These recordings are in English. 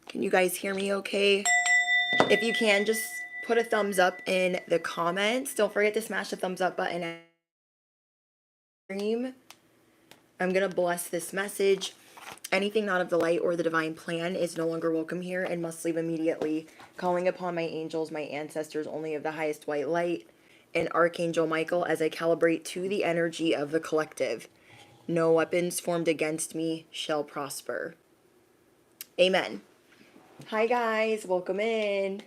Can you guys hear me okay? If you can, just put a thumbs up in the comments. Don't forget to smash the thumbs up button. I'm going to bless this message. Anything not of the light or the divine plan is no longer welcome here and must leave immediately. Calling upon my angels, my ancestors, only of the highest white light, and Archangel Michael as I calibrate to the energy of the collective. No weapons formed against me shall prosper. Amen. Hi guys, welcome in.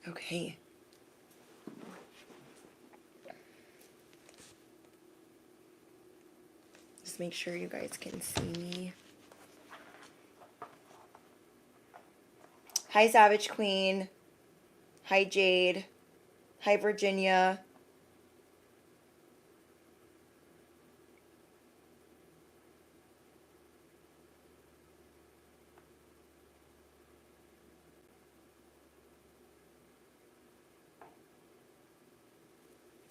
Okay. Just make sure you guys can see me. Hi Savage Queen. Hi Jade. Hi Virginia.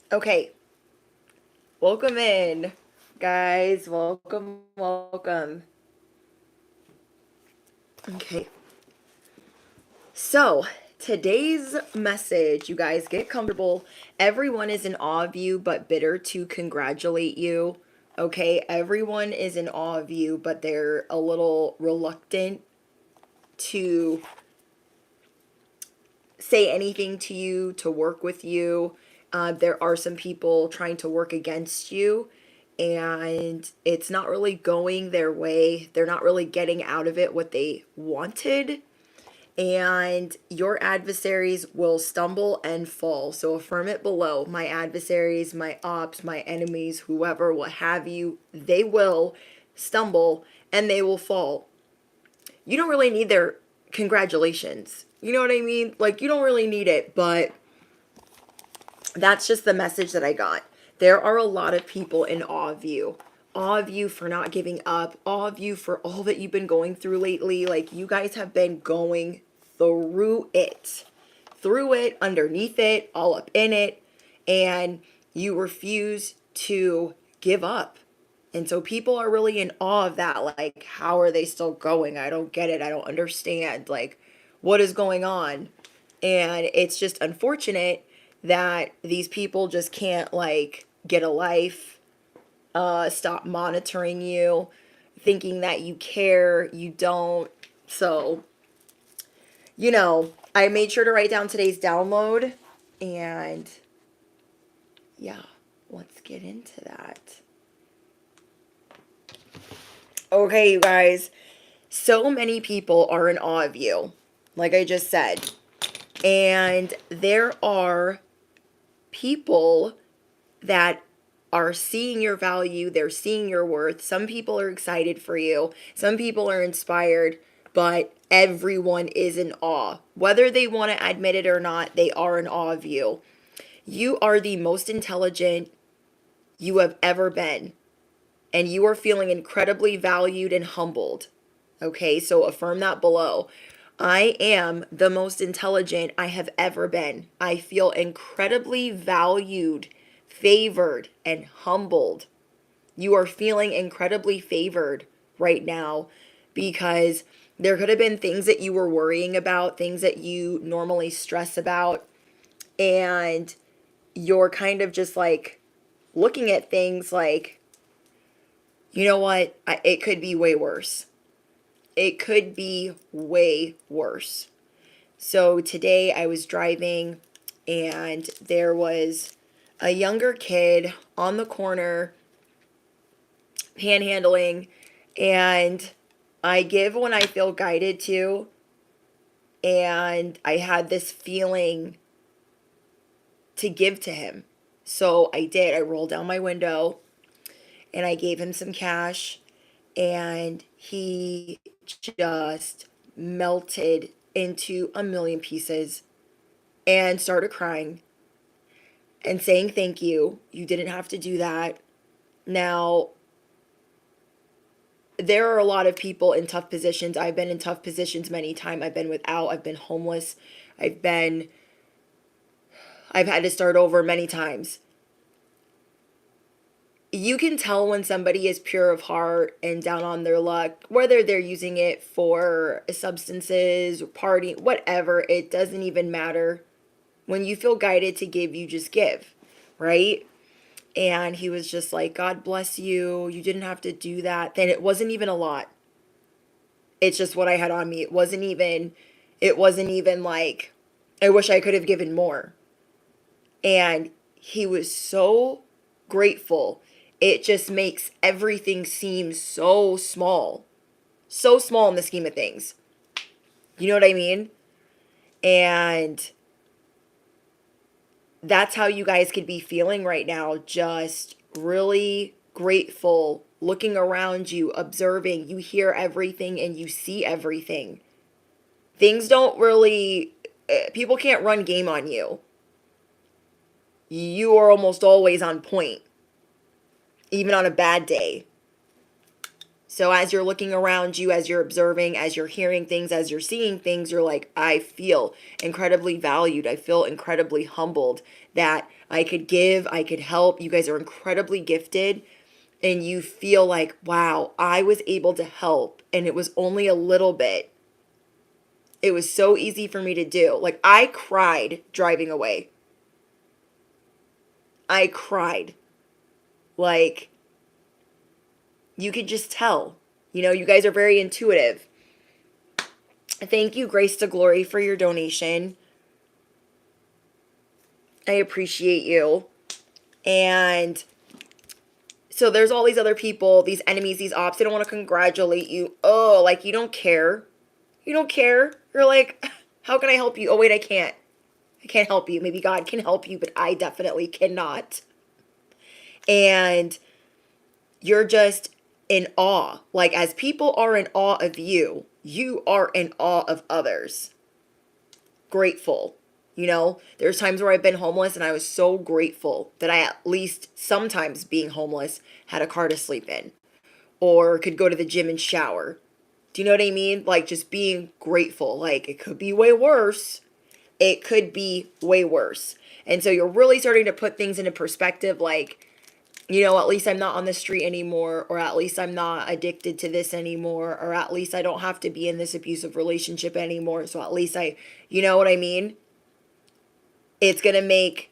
Okay. Welcome in, guys. Welcome, welcome. Okay. So, today's message, you guys, get comfortable. Everyone is in awe of you, but bitter to congratulate you. Okay, everyone is in awe of you, but they're a little reluctant to say anything to you, to work with you. There are some people trying to work against you, and it's not really going their way. They're not really getting out of it what they wanted. And your adversaries will stumble and fall. So affirm it below. My adversaries, my ops, my enemies, whoever, what have you, they will stumble and they will fall. You don't really need their congratulations. You know what I mean? Like, you don't really need it, but that's just the message that I got. There are a lot of people in awe of you. Awe of you for not giving up. Awe of you for all that you've been going through lately. Like, you guys have been going through it. Through it, underneath it, all up in it. And you refuse to give up. And so people are really in awe of that. Like, how are they still going? I don't get it. I don't understand. Like, what is going on? And it's just unfortunate that these people just can't, like, get a life, stop monitoring you, thinking that you care. You don't. So, you know, I made sure to write down today's download. And yeah, let's get into that. Okay, you guys. So many people are in awe of you, like I just said. And there are people that are seeing your value, they're seeing your worth. Some people are excited for you, some people are inspired, but everyone is in awe. Whether they want to admit it or not, they are in awe of you. You are the most intelligent you have ever been, and you are feeling incredibly valued and humbled. Okay, so affirm that below. I am the most intelligent I have ever been. I feel incredibly valued, favored, and humbled. You are feeling incredibly favored right now because there could have been things that you were worrying about, things that you normally stress about, and you're kind of just like looking at things like, you know what, it could be way worse. It could be way worse. So today I was driving and there was a younger kid on the corner panhandling, and I give when I feel guided to, and I had this feeling to give to him. So I did. I rolled down my window and I gave him some cash, and he just melted into a million pieces and started crying and saying thank you. You didn't have to do that. Now, there are a lot of people in tough positions. I've been in tough positions many times. I've been without, I've been homeless. I've had to start over many times. you can tell when somebody is pure of heart and down on their luck, whether they're using it for substances, partying, whatever, it doesn't even matter. When you feel guided to give, you just give, right? And he was just like, God bless you. You didn't have to do that. Then it wasn't even a lot. It's just what I had on me. It wasn't even like, I wish I could have given more. And he was so grateful. It just makes everything seem so small. So small in the scheme of things. You know what I mean? And that's how you guys could be feeling right now. Just really grateful, looking around you, observing. You hear everything and you see everything. Things don't really, people can't run game on you. You are almost always on point, even on a bad day. So as you're looking around you, as you're observing, as you're hearing things, as you're seeing things, you're like, I feel incredibly valued. I feel incredibly humbled that I could give, I could help. You guys are incredibly gifted. And you feel like, wow, I was able to help. And it was only a little bit. It was so easy for me to do. Like, I cried driving away. I cried. Like, you could just tell. You know, you guys are very intuitive. Thank you, Grace to Glory, for your donation. I appreciate you. And so there's all these other people, these enemies, these ops. They don't want to congratulate you. Oh, like you don't care. You don't care. You're like, how can I help you? Oh, wait, I can't. I can't help you. Maybe God can help you, but I definitely cannot. And you're just in awe. Like, as people are in awe of you, you are in awe of others. Grateful. You know, there's times where I've been homeless and I was so grateful that I, at least sometimes being homeless, had a car to sleep in or could go to the gym and shower. Do you know what I mean? Like, just being grateful. Like, it could be way worse. It could be way worse. And so you're really starting to put things into perspective, like, you know, at least I'm not on the street anymore, or at least I'm not addicted to this anymore, or at least I don't have to be in this abusive relationship anymore. So at least you know what I mean? It's going to make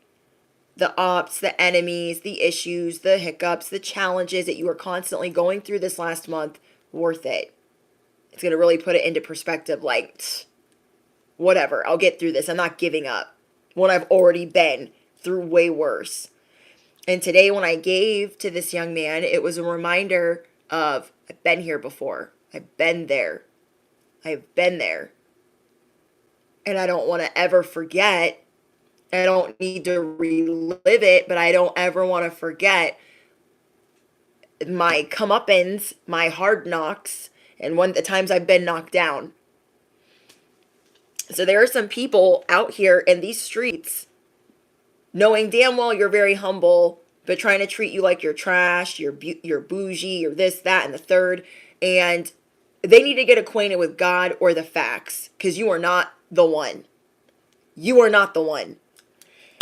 the ops, the enemies, the issues, the hiccups, the challenges that you are constantly going through this last month worth it. It's going to really put it into perspective, like, whatever, I'll get through this. I'm not giving up when I've already been through way worse. And today when I gave to this young man, it was a reminder of, I've been here before. I've been there. I've been there. And I don't want to ever forget. I don't need to relive it, but I don't ever want to forget my comeuppance, my hard knocks, and the times I've been knocked down. So there are some people out here in these streets knowing damn well you're very humble, but trying to treat you like you're trash, you're bougie, you're this, that, and the third. And they need to get acquainted with God or the facts, because you are not the one. You are not the one.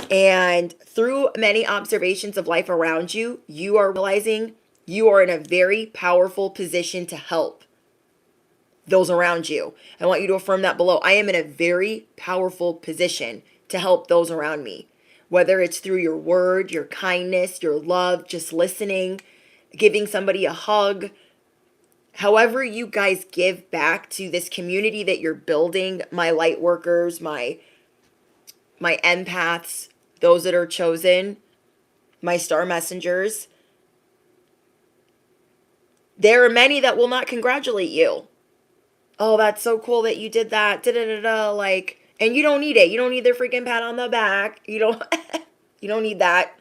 And through many observations of life around you, you are realizing you are in a very powerful position to help those around you. I want you to affirm that below. I am in a very powerful position to help those around me. Whether it's through your word, your kindness, your love, just listening, giving somebody a hug. However you guys give back to this community that you're building, my light workers, my empaths, those that are chosen, my star messengers. There are many that will not congratulate you. Oh, that's so cool that you did that. Da-da-da-da. Like, and you don't need it. You don't need their freaking pat on the back. You don't need that.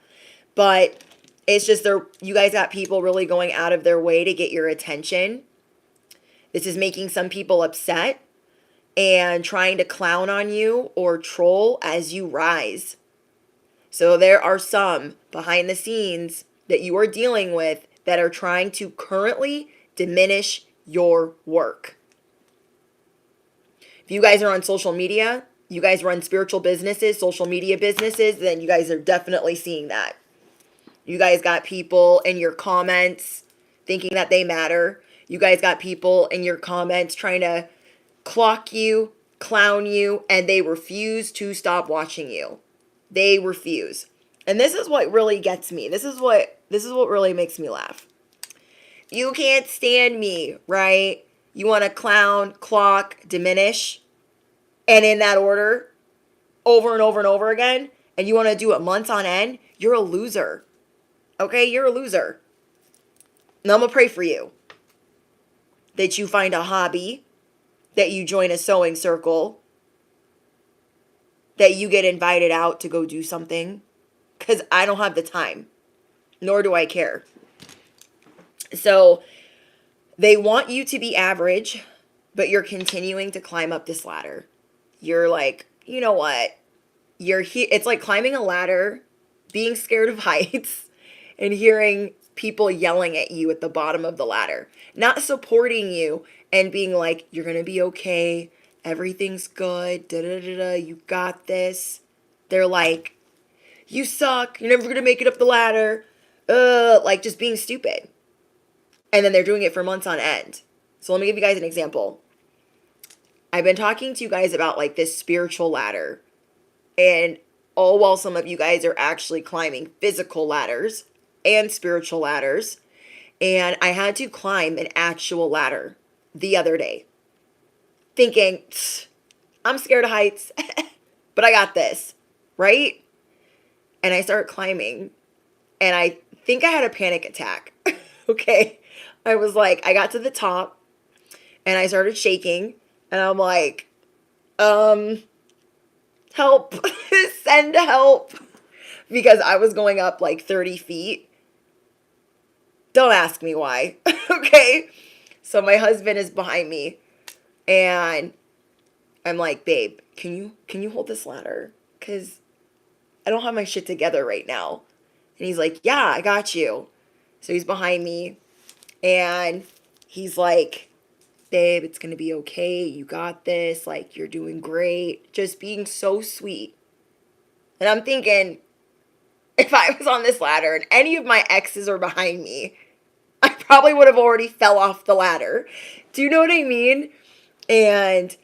But it's just you guys got people really going out of their way to get your attention. This is making some people upset and trying to clown on you or troll as you rise. So there are some behind the scenes that you are dealing with that are trying to currently diminish your work. If you guys are on social media, you guys run spiritual businesses, social media businesses, then you guys are definitely seeing that. You guys got people in your comments thinking that they matter. You guys got people in your comments trying to clock you, clown you, and they refuse to stop watching you. They refuse. And this is what really gets me. This is what really makes me laugh. You can't stand me, right? You want to clown, clock, diminish, and in that order, over and over and over again, and you want to do it months on end, you're a loser. Okay? You're a loser. And I'm going to pray for you that you find a hobby, that you join a sewing circle, that you get invited out to go do something, because I don't have the time, nor do I care. So they want you to be average, but you're continuing to climb up this ladder. You're like, you know what? It's like climbing a ladder, being scared of heights, and hearing people yelling at you at the bottom of the ladder, not supporting you and being like, you're going to be okay. Everything's good. Da, da, da, da. You got this. They're like, you suck. You're never going to make it up the ladder. Like just being stupid. And then they're doing it for months on end. So let me give you guys an example. I've been talking to you guys about like this spiritual ladder. And all while some of you guys are actually climbing physical ladders and spiritual ladders. And I had to climb an actual ladder the other day. Thinking, I'm scared of heights, but I got this, right? And I start climbing. And I think I had a panic attack. Okay. I was like, I got to the top and I started shaking. And I'm like, help, send help. Because I was going up like 30 feet. Don't ask me why. Okay. So my husband is behind me and I'm like, babe, can you hold this ladder? Cause I don't have my shit together right now. And he's like, yeah, I got you. So he's behind me and he's like, babe, it's going to be okay. You got this. Like, you're doing great. Just being so sweet. And I'm thinking, if I was on this ladder and any of my exes are behind me, I probably would have already fell off the ladder. Do you know what I mean? And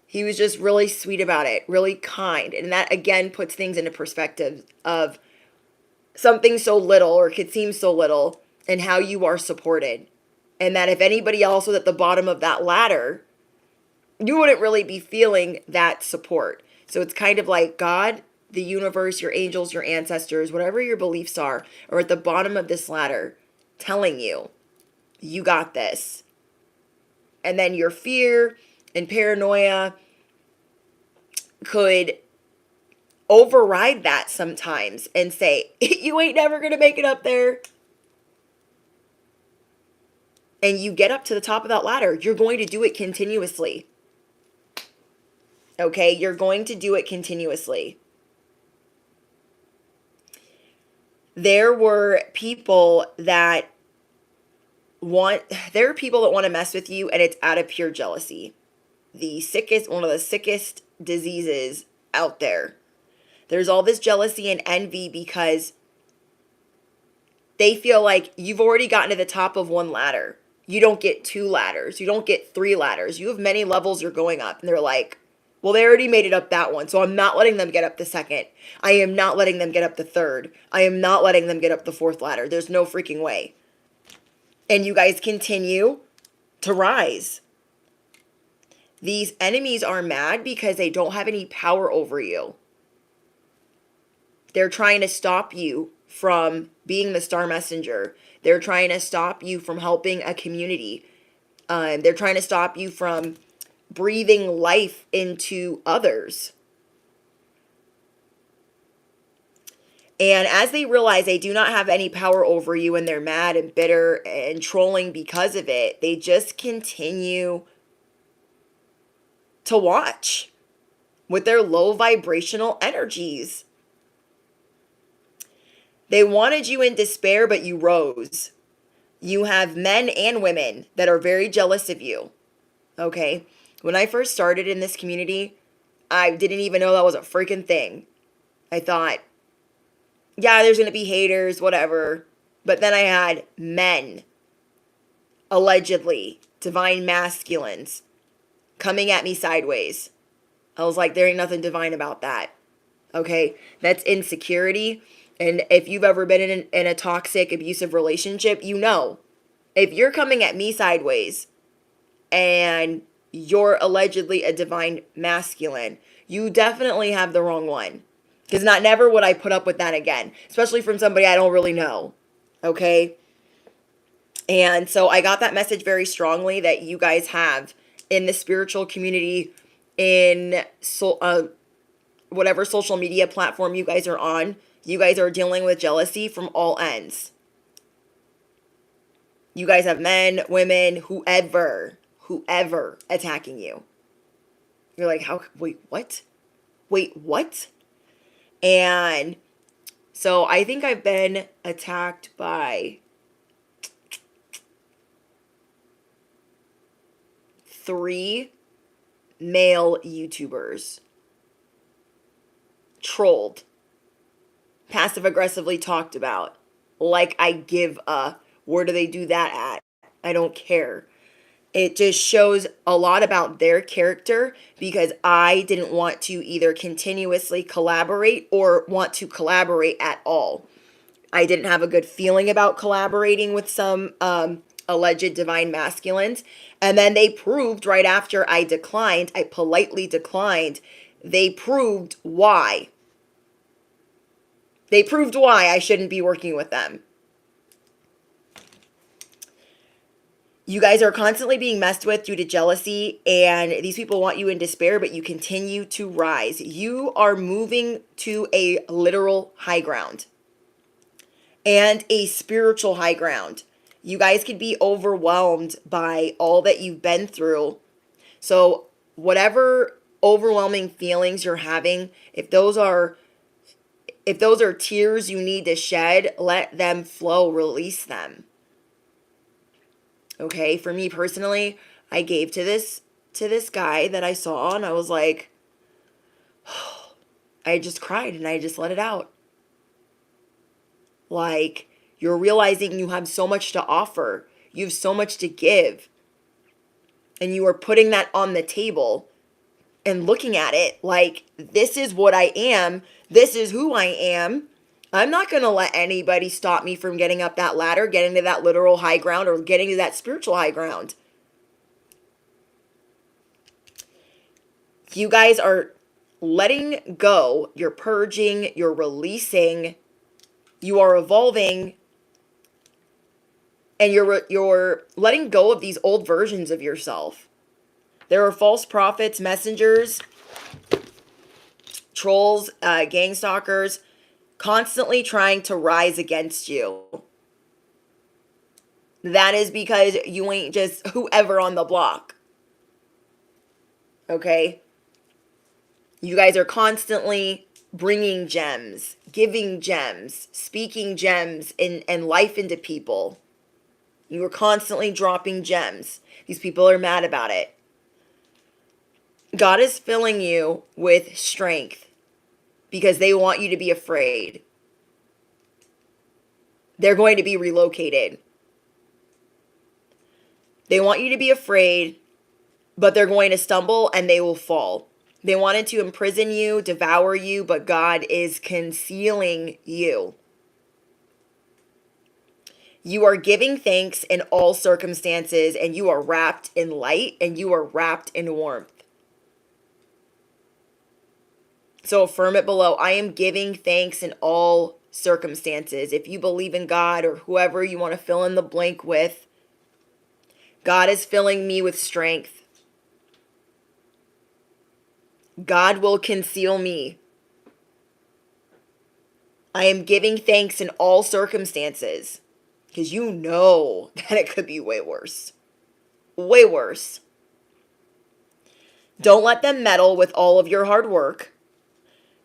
he was just really sweet about it, really kind. And that, again, puts things into perspective of something so little, or it could seem so little, and how you are supported. And that if anybody else was at the bottom of that ladder, you wouldn't really be feeling that support. So it's kind of like God, the universe, your angels, your ancestors, whatever your beliefs are at the bottom of this ladder telling you, you got this. And then your fear and paranoia could override that sometimes and say, you ain't never going to make it up there. And you get up to the top of that ladder, you're going to do it continuously. Okay? You're going to do it continuously. There are people that want to mess with you, and it's out of pure jealousy. One of the sickest diseases out there. There's all this jealousy and envy because they feel like you've already gotten to the top of one ladder. You don't get 2 ladders. You don't get 3 ladders. You have many levels you're going up. And they're like, well, they already made it up that one, so I'm not letting them get up the second. I am not letting them get up the third. I am not letting them get up the 4th ladder. There's no freaking way. And you guys continue to rise. These enemies are mad because they don't have any power over you. They're trying to stop you from being the star messenger. They're trying to stop you from helping a community. They're trying to stop you from breathing life into others. And as they realize they do not have any power over you and they're mad and bitter and trolling because of it, they just continue to watch with their low vibrational energies. They wanted you in despair, but you rose. You have men and women that are very jealous of you. Okay? When I first started in this community, I didn't even know that was a freaking thing. I thought, yeah, there's going to be haters, whatever. But then I had men, allegedly, divine masculines, coming at me sideways. I was like, there ain't nothing divine about that. Okay? That's insecurity. And if you've ever been in a toxic, abusive relationship, you know. If you're coming at me sideways and you're allegedly a divine masculine, you definitely have the wrong one. Because not never would I put up with that again, especially from somebody I don't really know. Okay? And so I got that message very strongly that you guys have in the spiritual community, in whatever social media platform you guys are on. You guys are dealing with jealousy from all ends. You guys have men, women, whoever attacking you. You're like, how? Wait, what? Wait, what? And so I think I've been attacked by 3 male YouTubers. Trolled. Passive aggressively talked about. Like I give a, where do they do that at? I don't care. It just shows a lot about their character because I didn't want to either continuously collaborate or want to collaborate at all. I didn't have a good feeling about collaborating with some alleged divine masculines. And then they proved right after I declined, I politely declined, they proved why. They proved why I shouldn't be working with them. You guys are constantly being messed with due to jealousy, and these people want you in despair, but you continue to rise. You are moving to a literal high ground and a spiritual high ground. You guys could be overwhelmed by all that you've been through. So whatever overwhelming feelings you're having, if those are tears you need to shed, let them flow, release them. Okay, for me personally, I gave to this guy that I saw, and I was like, I just cried and I just let it out. Like, you're realizing you have so much to offer. You have so much to give. And you are putting that on the table and looking at it like, this is what I am. This is who I am. I'm not going to let anybody stop me from getting up that ladder, getting to that literal high ground, or getting to that spiritual high ground. You guys are letting go. You're purging. You're releasing. You are evolving. And you're letting go of these old versions of yourself. There are false prophets, messengers, trolls, gang stalkers, constantly trying to rise against you. That is because you ain't just whoever on the block. Okay? You guys are constantly bringing gems, giving gems, speaking gems and life into people. You are constantly dropping gems. These people are mad about it. God is filling you with strength because they want you to be afraid. They're going to be relocated. They want you to be afraid, but they're going to stumble and they will fall. They wanted to imprison you, devour you, but God is concealing you. You are giving thanks in all circumstances, and you are wrapped in light, and you are wrapped in warmth. So affirm it below. I am giving thanks in all circumstances. If you believe in God or whoever you want to fill in the blank with, God is filling me with strength. God will conceal me. I am giving thanks in all circumstances because you know that it could be way worse. Way worse. Don't let them meddle with all of your hard work.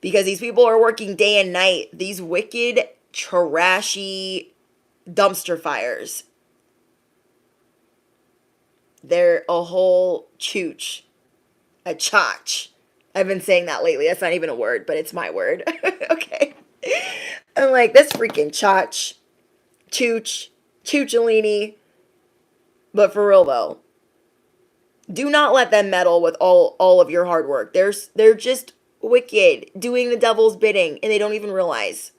Because these people are working day and night. These wicked, trashy dumpster fires. They're a whole chooch. A chotch. I've been saying that lately. That's not even a word, but it's my word. Okay. I'm like, this freaking choochellini. But for real though, do not let them meddle with all of your hard work. They're just wicked, doing the devil's bidding, and they don't even realize.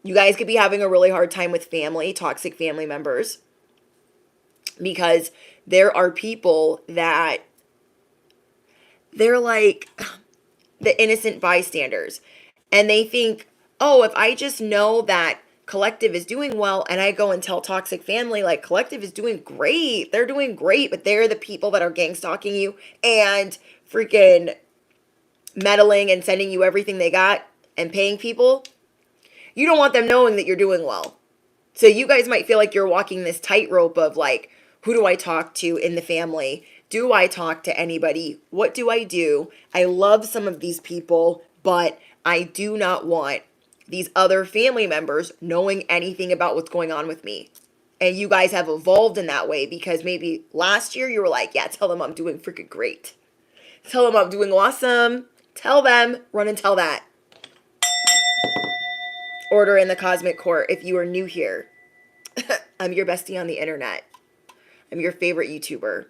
You guys could be having a really hard time with family, toxic family members, because there are people that they're like the innocent bystanders. And they think, oh, if I just know that collective is doing well and I go and tell toxic family, like, collective is doing great. They're doing great, but they're the people that are gang stalking you and freaking meddling and sending you everything they got and paying people. You don't want them knowing that you're doing well. So you guys might feel like you're walking this tightrope of like, who do I talk to in the family? Do I talk to anybody? What do I do? I love some of these people, but I do not want these other family members knowing anything about what's going on with me. And you guys have evolved in that way because maybe last year you were like, yeah, tell them I'm doing freaking great. Tell them I'm doing awesome. Tell them, run and tell that. Order in the cosmic court if you are new here. I'm your bestie on the internet. I'm your favorite YouTuber.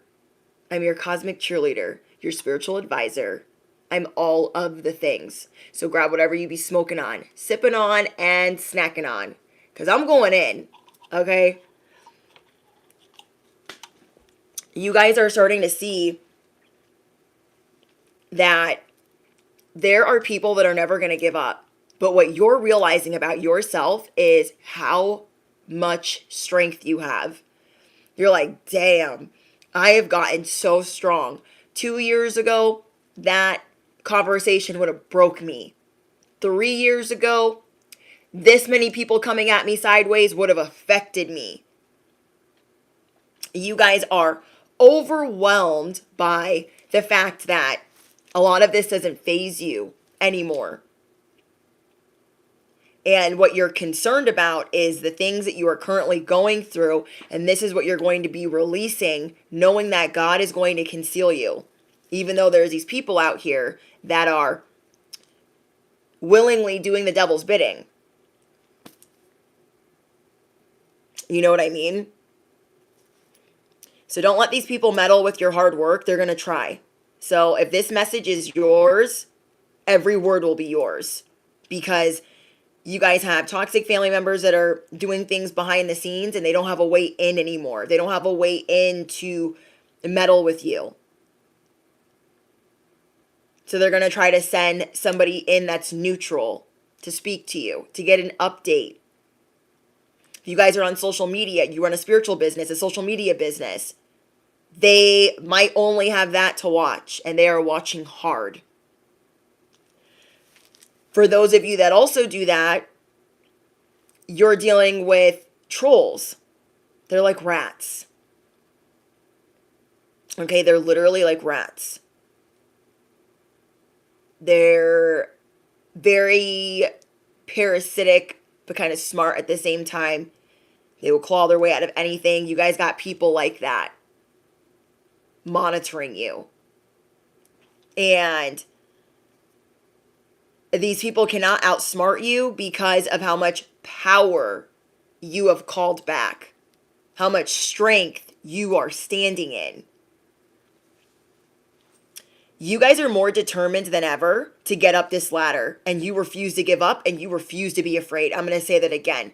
I'm your cosmic cheerleader, your spiritual advisor. I'm all of the things. So grab whatever you be smoking on, sipping on, and snacking on. Because I'm going in. Okay? You guys are starting to see that there are people that are never going to give up. But what you're realizing about yourself is how much strength you have. You're like, damn, I have gotten so strong. 2 years ago, that conversation would have broke me. 3 years ago, this many people coming at me sideways would have affected me. You guys are overwhelmed by the fact that a lot of this doesn't faze you anymore. And what you're concerned about is the things that you are currently going through. And this is what you're going to be releasing, knowing that God is going to conceal you. Even though there's these people out here that are willingly doing the devil's bidding. You know what I mean? So don't let these people meddle with your hard work. They're going to try. So if this message is yours, every word will be yours. Because you guys have toxic family members that are doing things behind the scenes and they don't have a way in anymore. They don't have a way in to meddle with you. So they're going to try to send somebody in that's neutral to speak to you, to get an update. If you guys are on social media, you run a spiritual business, a social media business, they might only have that to watch and they are watching hard. For those of you that also do that, you're dealing with trolls. They're like rats. Okay, they're literally like rats. They're very parasitic, but kind of smart at the same time. They will claw their way out of anything. You guys got people like that monitoring you. And these people cannot outsmart you because of how much power you have called back, how much strength you are standing in. You guys are more determined than ever to get up this ladder, and you refuse to give up and you refuse to be afraid. I'm going to say that again.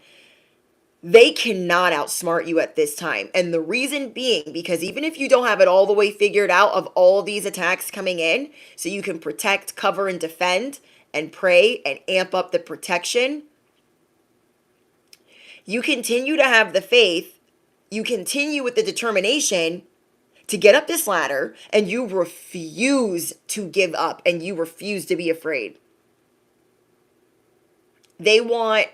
They cannot outsmart you at this time. And the reason being, because even if you don't have it all the way figured out of all these attacks coming in, so you can protect, cover, and defend, and pray, and amp up the protection, you continue to have the faith, you continue with the determination to get up this ladder, and you refuse to give up, and you refuse to be afraid. They want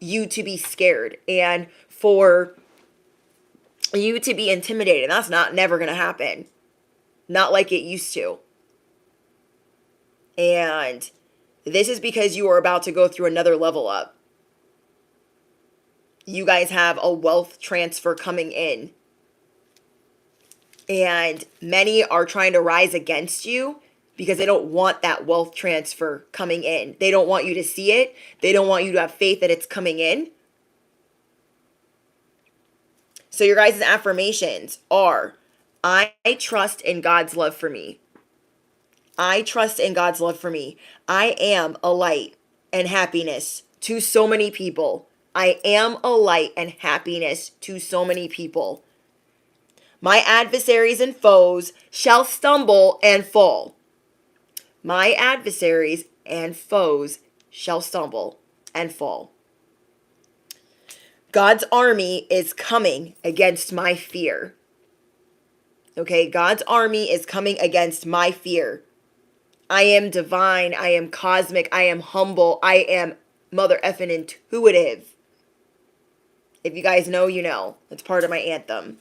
you to be scared and for you to be intimidated. That's never going to happen. Not like it used to. And this is because you are about to go through another level up. You guys have a wealth transfer coming in. And many are trying to rise against you because they don't want that wealth transfer coming in. They don't want you to see it. They don't want you to have faith that it's coming in. So your guys' affirmations are, I trust in God's love for me. I trust in God's love for me. I am a light and happiness to so many people. I am a light and happiness to so many people. My adversaries and foes shall stumble and fall. My adversaries and foes shall stumble and fall. God's army is coming against my fear. Okay, God's army is coming against my fear. I am divine. I am cosmic. I am humble. I am mother effing intuitive. If you guys know, you know. That's part of my anthem.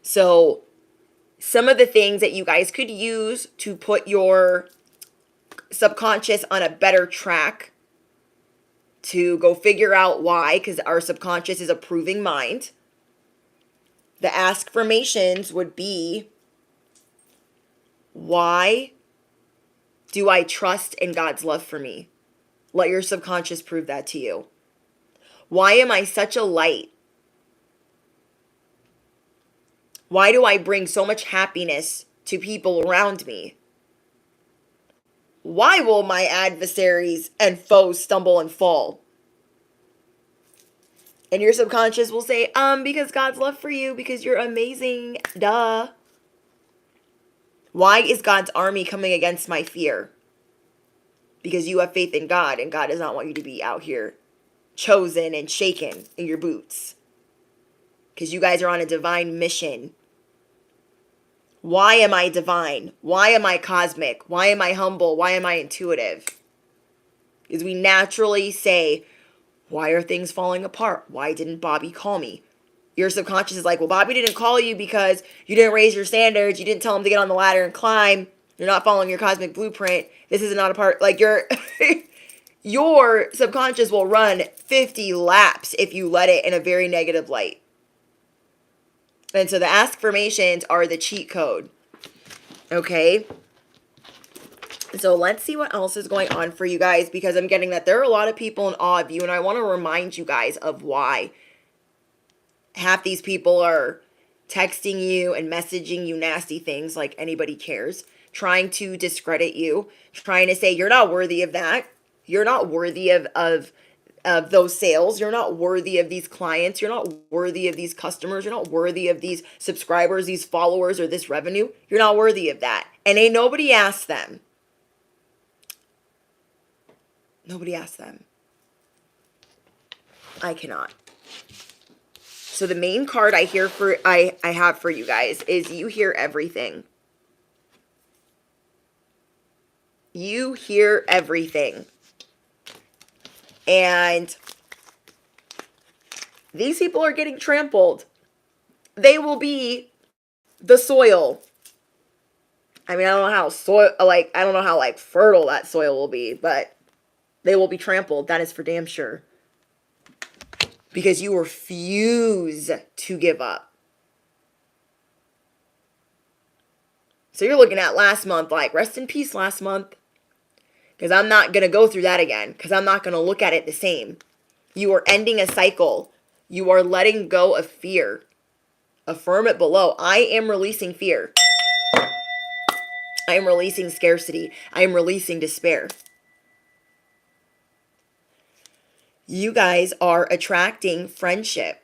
So, some of the things that you guys could use to put your subconscious on a better track, to go figure out why, because our subconscious is a proving mind. The affirmations would be, why do I trust in God's love for me? Let your subconscious prove that to you. Why am I such a light? Why do I bring so much happiness to people around me? Why will my adversaries and foes stumble and fall? And your subconscious will say, because God's love for you, because you're amazing, duh. Why is God's army coming against my fear? Because you have faith in God, and God does not want you to be out here chosen and shaken in your boots. Because you guys are on a divine mission. Why am I divine? Why am I cosmic? Why am I humble? Why am I intuitive? Because we naturally say, why are things falling apart? Why didn't Bobby call me? Your subconscious is like, well, Bobby didn't call you because you didn't raise your standards. You didn't tell him to get on the ladder and climb. You're not following your cosmic blueprint. This is not a part, like your subconscious will run 50 laps if you let it in a very negative light. And so the affirmations are the cheat code. Okay? So let's see what else is going on for you guys, because I'm getting that there are a lot of people in awe of you, and I want to remind you guys of why. Half these people are texting you and messaging you nasty things like anybody cares, trying to discredit you, trying to say you're not worthy of that. You're not worthy of those sales. You're not worthy of these clients. You're not worthy of these customers. You're not worthy of these subscribers, these followers, or this revenue. You're not worthy of that. And ain't nobody asked them. Nobody asked them. I cannot. So the main card I have for you guys is you hear everything. You hear everything. And these people are getting trampled. They will be the soil. I mean, I don't know how fertile that soil will be, but they will be trampled. That is for damn sure. Because you refuse to give up. So you're looking at last month, like, rest in peace last month. Because I'm not going to go through that again. Because I'm not going to look at it the same. You are ending a cycle. You are letting go of fear. Affirm it below. I am releasing fear. I am releasing scarcity. I am releasing despair. You guys are attracting friendship,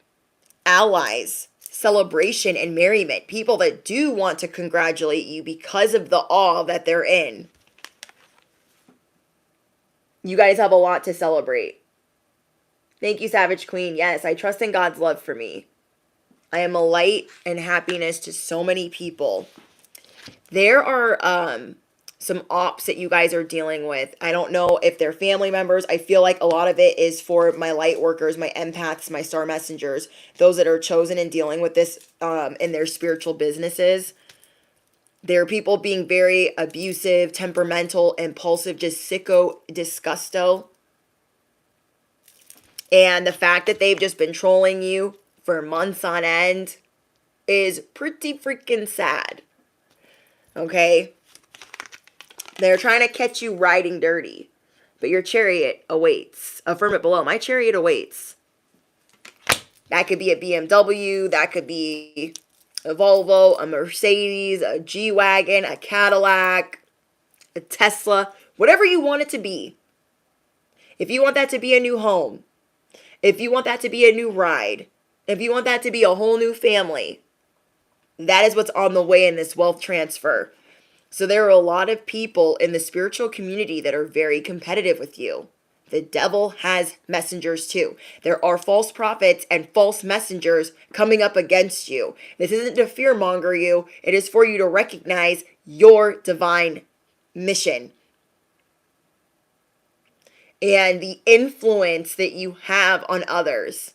allies, celebration, and merriment. People that do want to congratulate you because of the awe that they're in. You guys have a lot to celebrate. Thank you, Savage Queen. Yes, I trust in God's love for me. I am a light and happiness to so many people. There are some ops that you guys are dealing with. I don't know if they're family members. I feel like a lot of it is for my light workers, my empaths, my star messengers, those that are chosen and dealing with this in their spiritual businesses. There are people being very abusive, temperamental, impulsive, just sicko, disgusto. And the fact that they've just been trolling you for months on end is pretty freaking sad. Okay? They're trying to catch you riding dirty. But your chariot awaits. Affirm it below. My chariot awaits. That could be a BMW. That could be a Volvo, a Mercedes, a G-Wagon, a Cadillac, a Tesla. Whatever you want it to be. If you want that to be a new home. If you want that to be a new ride. If you want that to be a whole new family. That is what's on the way in this wealth transfer. So there are a lot of people in the spiritual community that are very competitive with you. The devil has messengers too. There are false prophets and false messengers coming up against you. This isn't to fearmonger you. It is for you to recognize your divine mission and the influence that you have on others.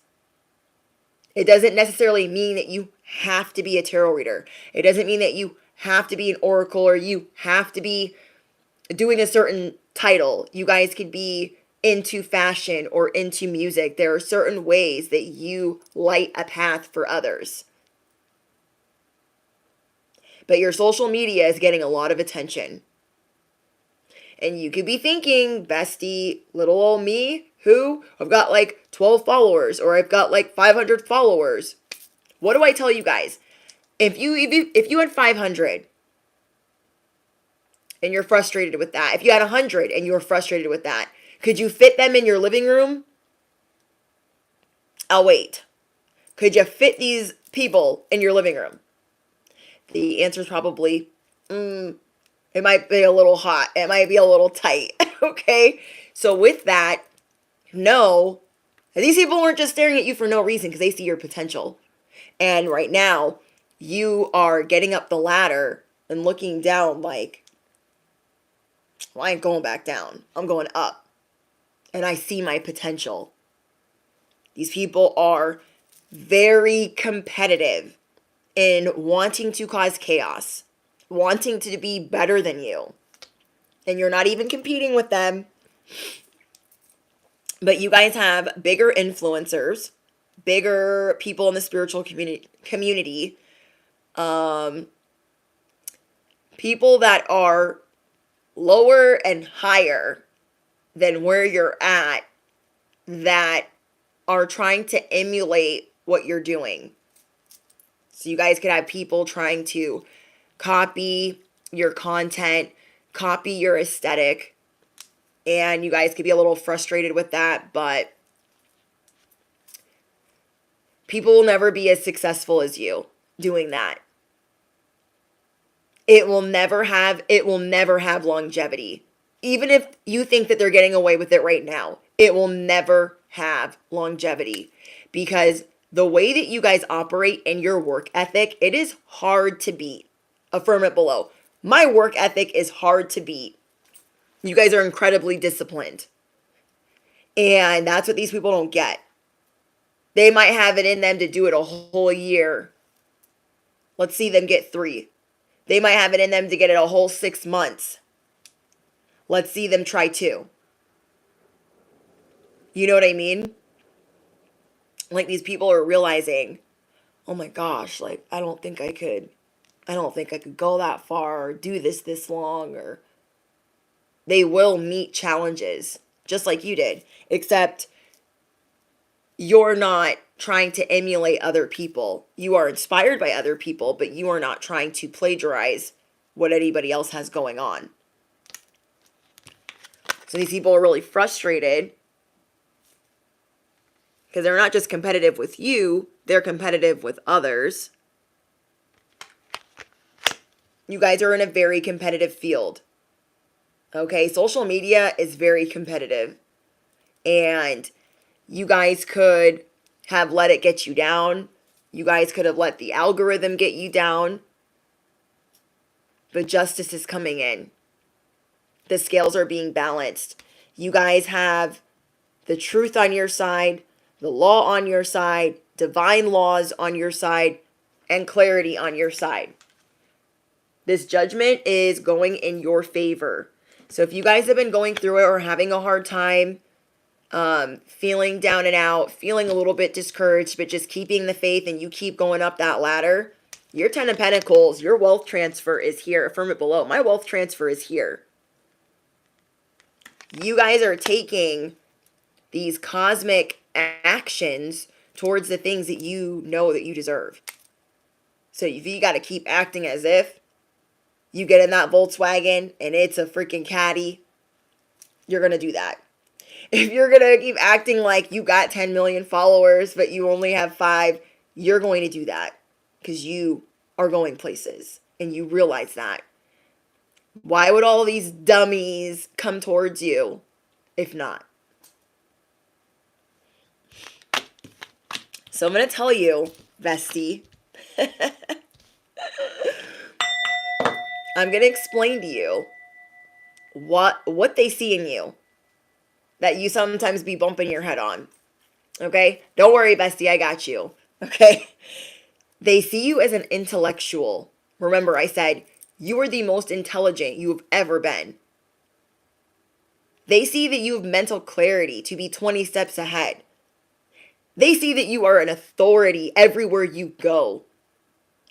It doesn't necessarily mean that you have to be a tarot reader. It doesn't mean that you have to be an oracle or you have to be doing a certain title. You guys could be into fashion or into music. There are certain ways that you light a path for others. But your social media is getting a lot of attention. And you could be thinking, bestie, little old me, who? I've got like 12 followers or I've got like 500 followers. What do I tell you guys? If you had 500 and you're frustrated with that, if you had 100 and you're frustrated with that, could you fit them in your living room? I'll wait. Could you fit these people in your living room? The answer is probably, it might be a little hot. It might be a little tight. Okay? So with that, know that these people aren't just staring at you for no reason because they see your potential. And right now, you are getting up the ladder and looking down like, well, I ain't going back down. I'm going up. And I see my potential. These people are very competitive in wanting to cause chaos, wanting to be better than you. And you're not even competing with them. But you guys have bigger influencers, bigger people in the spiritual community, people that are lower and higher than where you're at that are trying to emulate what you're doing. So you guys could have people trying to copy your content, copy your aesthetic, and you guys could be a little frustrated with that, but people will never be as successful as you doing that. It will never have longevity. Even if you think that they're getting away with it right now, it will never have longevity because the way that you guys operate and your work ethic, it is hard to beat. Affirm it below. My work ethic is hard to beat. You guys are incredibly disciplined. And that's what these people don't get. They might have it in them to do it a whole year. Let's see them get 3. They might have it in them to get it a whole 6 months. Let's see them try 2. You know what I mean? Like these people are realizing, oh my gosh, like I don't think I could go that far or do this long, or they will meet challenges just like you did, except you're not trying to emulate other people. You are inspired by other people, but you are not trying to plagiarize what anybody else has going on. So these people are really frustrated because they're not just competitive with you, they're competitive with others. You guys are in a very competitive field. Okay, social media is very competitive. And you guys could have let it get you down. You guys could have let the algorithm get you down. But justice is coming in. The scales are being balanced. You guys have the truth on your side, the law on your side, divine laws on your side, and clarity on your side. This judgment is going in your favor. So if you guys have been going through it or having a hard time, feeling down and out, feeling a little bit discouraged, but just keeping the faith and you keep going up that ladder, Your 10 of Pentacles, your wealth transfer is here. Affirm it below. My wealth transfer is here. You guys are taking these cosmic actions towards the things that you know that you deserve. So if you got to keep acting as if you get in that Volkswagen and it's a freaking caddy, you're going to do that. If you're going to keep acting like you got 10 million followers, but you only have 5, you're going to do that because you are going places and you realize that. Why would all these dummies come towards you if not? So I'm going to tell you, bestie, I'm going to explain to you what they see in you that you sometimes be bumping your head on. Okay? Don't worry, bestie, I got you. Okay? They see you as an intellectual. Remember, I said you are the most intelligent you have ever been. They see that you have mental clarity to be 20 steps ahead. They see that you are an authority everywhere you go.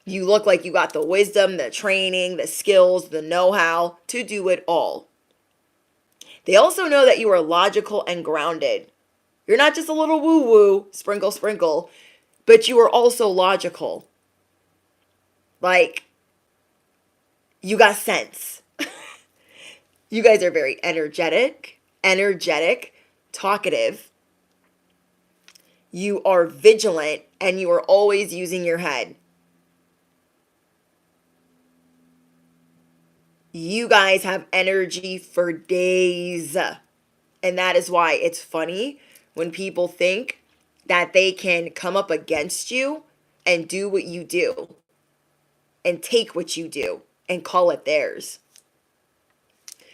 You look like you got the wisdom, the training, the skills, the know-how to do it all. They also know that you are logical and grounded. You're not just a little woo-woo, sprinkle, sprinkle, but you are also logical. Like, you got sense. You guys are very energetic, talkative. You are vigilant, and you are always using your head. You guys have energy for days. And that is why it's funny when people think that they can come up against you and do what you do and take what you do and call it theirs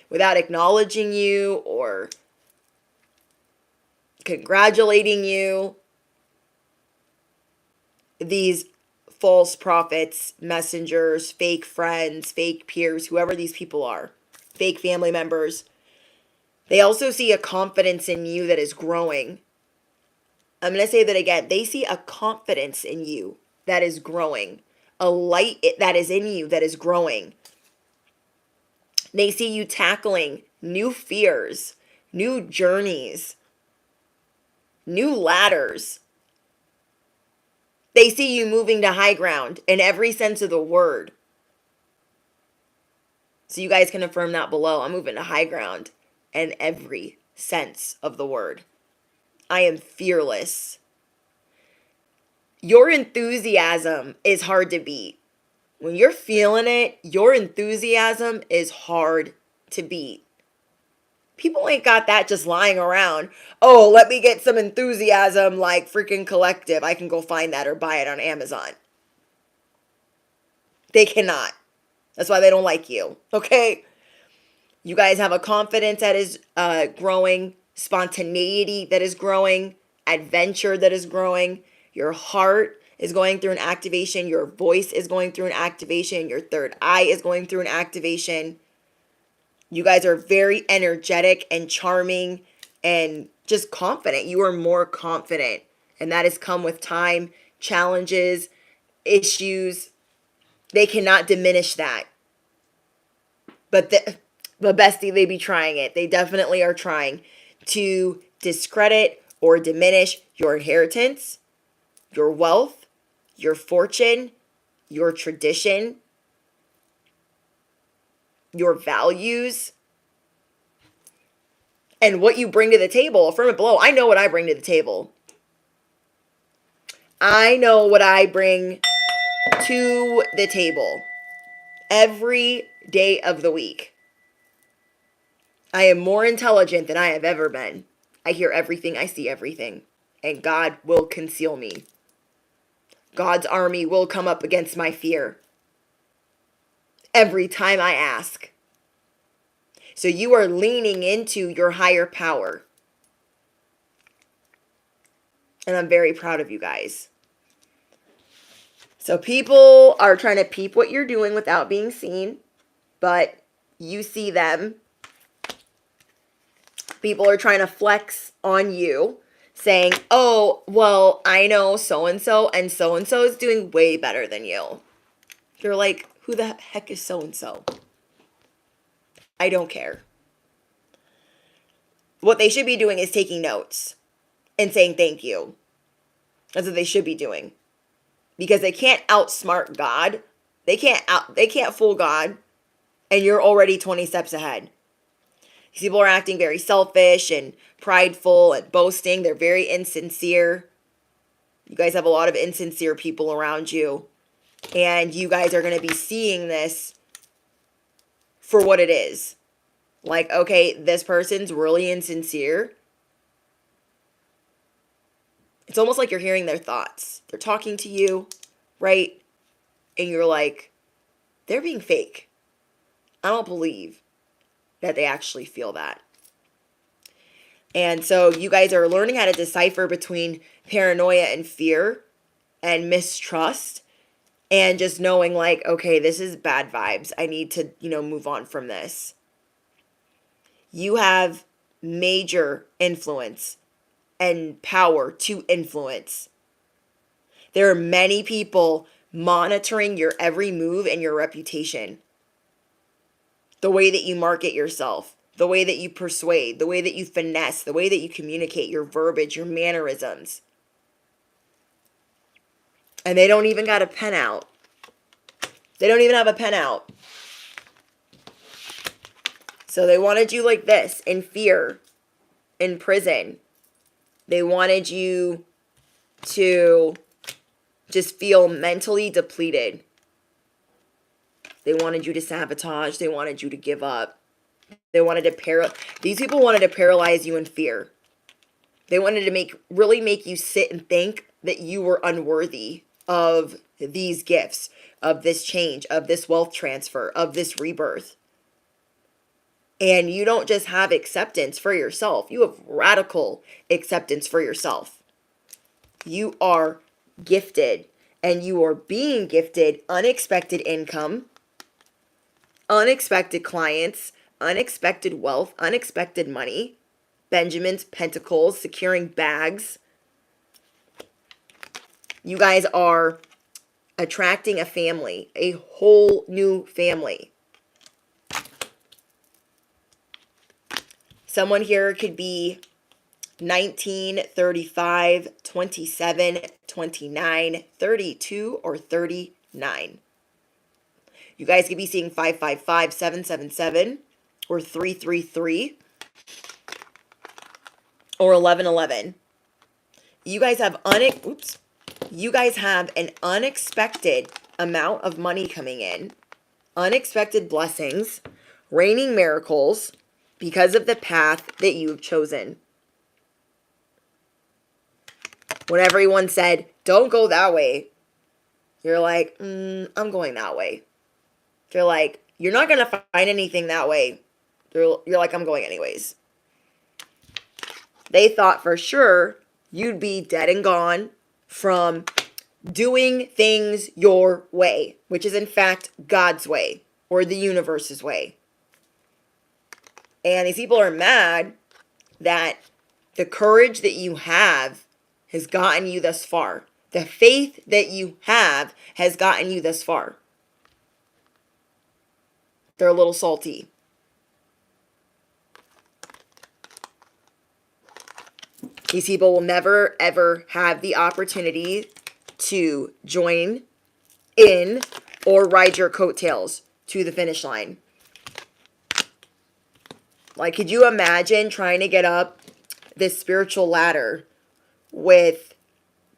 without acknowledging you or congratulating you. These false prophets, messengers, fake friends, fake peers, whoever these people are, fake family members, they also see a confidence in you that is growing. I'm going to say that again. They see a confidence in you that is growing, a light that is in you that is growing. They see you tackling new fears, new journeys, new ladders. They see you moving to high ground in every sense of the word. So you guys can affirm that below. I'm moving to high ground in every sense of the word. I am fearless. Your enthusiasm is hard to beat. When you're feeling it, your enthusiasm is hard to beat. People ain't got that just lying around. Oh, let me get some enthusiasm like freaking Collective. I can go find that or buy it on Amazon. They cannot. That's why they don't like you. Okay? You guys have a confidence that is growing, spontaneity that is growing, adventure that is growing. Your heart is going through an activation. Your voice is going through an activation. Your third eye is going through an activation. You guys are very energetic and charming and just confident. You are more confident. And that has come with time, challenges, issues. They cannot diminish that. But bestie, they be trying it. They definitely are trying to discredit or diminish your inheritance, your wealth, your fortune, your tradition, your values, and what you bring to the table. Affirm it below. I know what I bring to the table. I know what I bring to the table every day of the week. I am more intelligent than I have ever been. I hear everything, I see everything, and God will conceal me. God's army will come up against my fear every time I ask. So you are leaning into your higher power. And I'm very proud of you guys. So people are trying to peep what you're doing without being seen, but you see them. People are trying to flex on you, saying, oh, well, I know so-and-so is doing way better than you. You're like, who the heck is so-and-so? I don't care. What they should be doing is taking notes and saying thank you. That's what they should be doing. Because they can't outsmart God. They can't fool God. And you're already 20 steps ahead. These people are acting very selfish and prideful and boasting. They're very insincere. You guys have a lot of insincere people around you. And you guys are going to be seeing this for what it is. Like, okay, this person's really insincere. It's almost like you're hearing their thoughts. They're talking to you, right? And you're like, they're being fake. I don't believe that they actually feel that. And so you guys are learning how to decipher between paranoia and fear and mistrust, and just knowing like, okay, this is bad vibes. I need to, move on from this. You have major influence and power to influence. There are many people monitoring your every move and your reputation. The way that you market yourself, the way that you persuade, the way that you finesse, the way that you communicate, your verbiage, your mannerisms. And they don't even got a pen out. They don't even have a pen out. So they wanted you like this, in fear, in prison. They wanted you to just feel mentally depleted. They wanted you to sabotage. They wanted you to give up. They wanted to These people wanted to paralyze you in fear. They wanted to really make you sit and think that you were unworthy of these gifts, of this change, of this wealth transfer, of this rebirth. And you don't just have acceptance for yourself. You have radical acceptance for yourself. You are gifted, and you are being gifted unexpected income, unexpected clients, unexpected wealth, unexpected money, Benjamin's pentacles, securing bags. You guys are attracting a family, a whole new family. Someone here could be 19, 35, 27, 29, 32, or 39. You guys could be seeing 555, 777, or 333, or 1111. You guys have you guys have an unexpected amount of money coming in, unexpected blessings, raining miracles because of the path that you have chosen. When everyone said, don't go that way, you're like, I'm going that way. They're like, you're not going to find anything that way. You're like, I'm going anyways. They thought for sure you'd be dead and gone from doing things your way, which is in fact God's way or the universe's way. And these people are mad that the courage that you have has gotten you thus far. The faith that you have has gotten you thus far. They're a little salty. These people will never, ever have the opportunity to join in or ride your coattails to the finish line. Like, could you imagine trying to get up this spiritual ladder with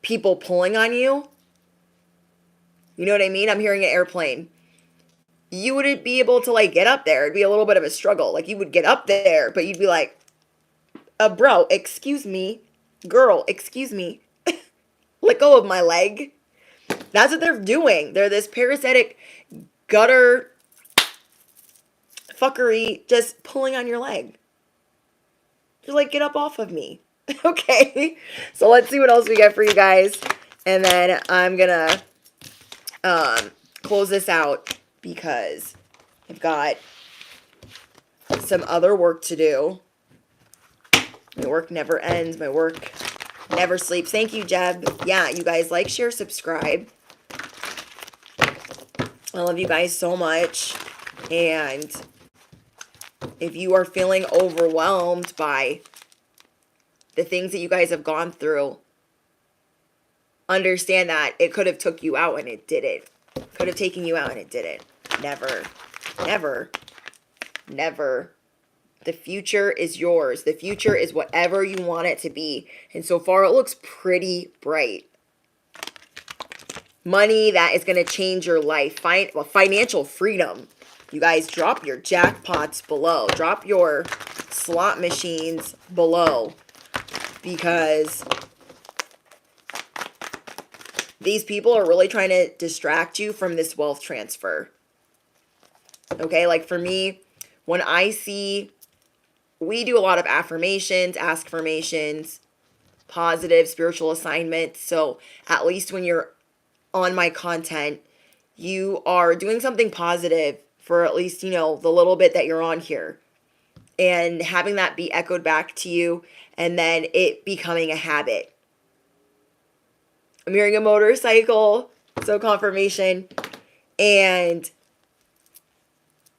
people pulling on you? You know what I mean? I'm hearing an airplane. You wouldn't be able to, like, get up there. It'd be a little bit of a struggle. Like, you would get up there, but you'd be like, bro, excuse me. Girl, excuse me. Let go of my leg. That's what they're doing. They're this parasitic gutter fuckery just pulling on your leg. Just like, get up off of me. Okay. So let's see what else we get for you guys. And then I'm going to close this out because I've got some other work to do. My work never ends. My work never sleeps. Thank you, Jeb. Yeah, you guys like, share, subscribe. I love you guys so much. And if you are feeling overwhelmed by the things that you guys have gone through, understand that it could have took you out and it didn't. Could have taken you out and it didn't. Never, never, never. The future is yours. The future is whatever you want it to be. And so far, it looks pretty bright. Money that is going to change your life. Financial freedom. You guys, drop your jackpots below. Drop your slot machines below. Because these people are really trying to distract you from this wealth transfer. Okay, like for me, when I see, we do a lot of affirmations, askformations, positive spiritual assignments. So at least when you're on my content, you are doing something positive for at least, the little bit that you're on here. And having that be echoed back to you and then it becoming a habit. I'm hearing a motorcycle, so confirmation. And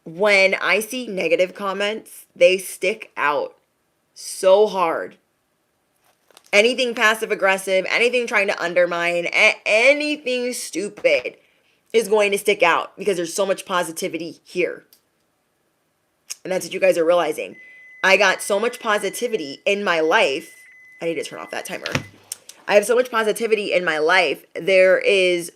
when I see negative comments, they stick out so hard. Anything passive aggressive, anything trying to undermine, anything stupid is going to stick out because there's so much positivity here. And that's what you guys are realizing. I got so much positivity in my life. I need to turn off that timer. I have so much positivity in my life. There is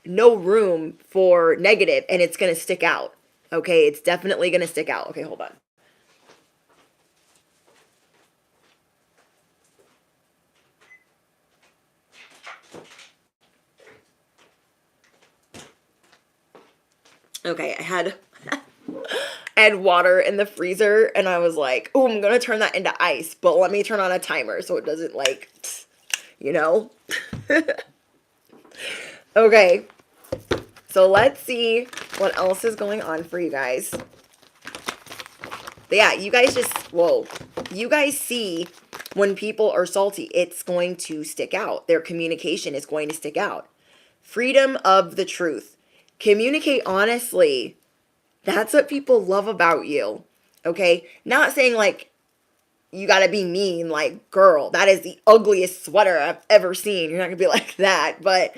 no room for negative, and it's going to stick out. Okay, it's definitely going to stick out. Okay, hold on. Okay, I had water in the freezer, and I was like, oh, I'm going to turn that into ice, but let me turn on a timer so it doesn't Okay, so let's see what else is going on for you guys. But yeah, you guys you guys see when people are salty, it's going to stick out. Their communication is going to stick out. Freedom of the truth. Communicate honestly. That's what people love about you. Okay? Not saying like you gotta be mean, like, girl, that is the ugliest sweater I've ever seen. You're not gonna be like that, but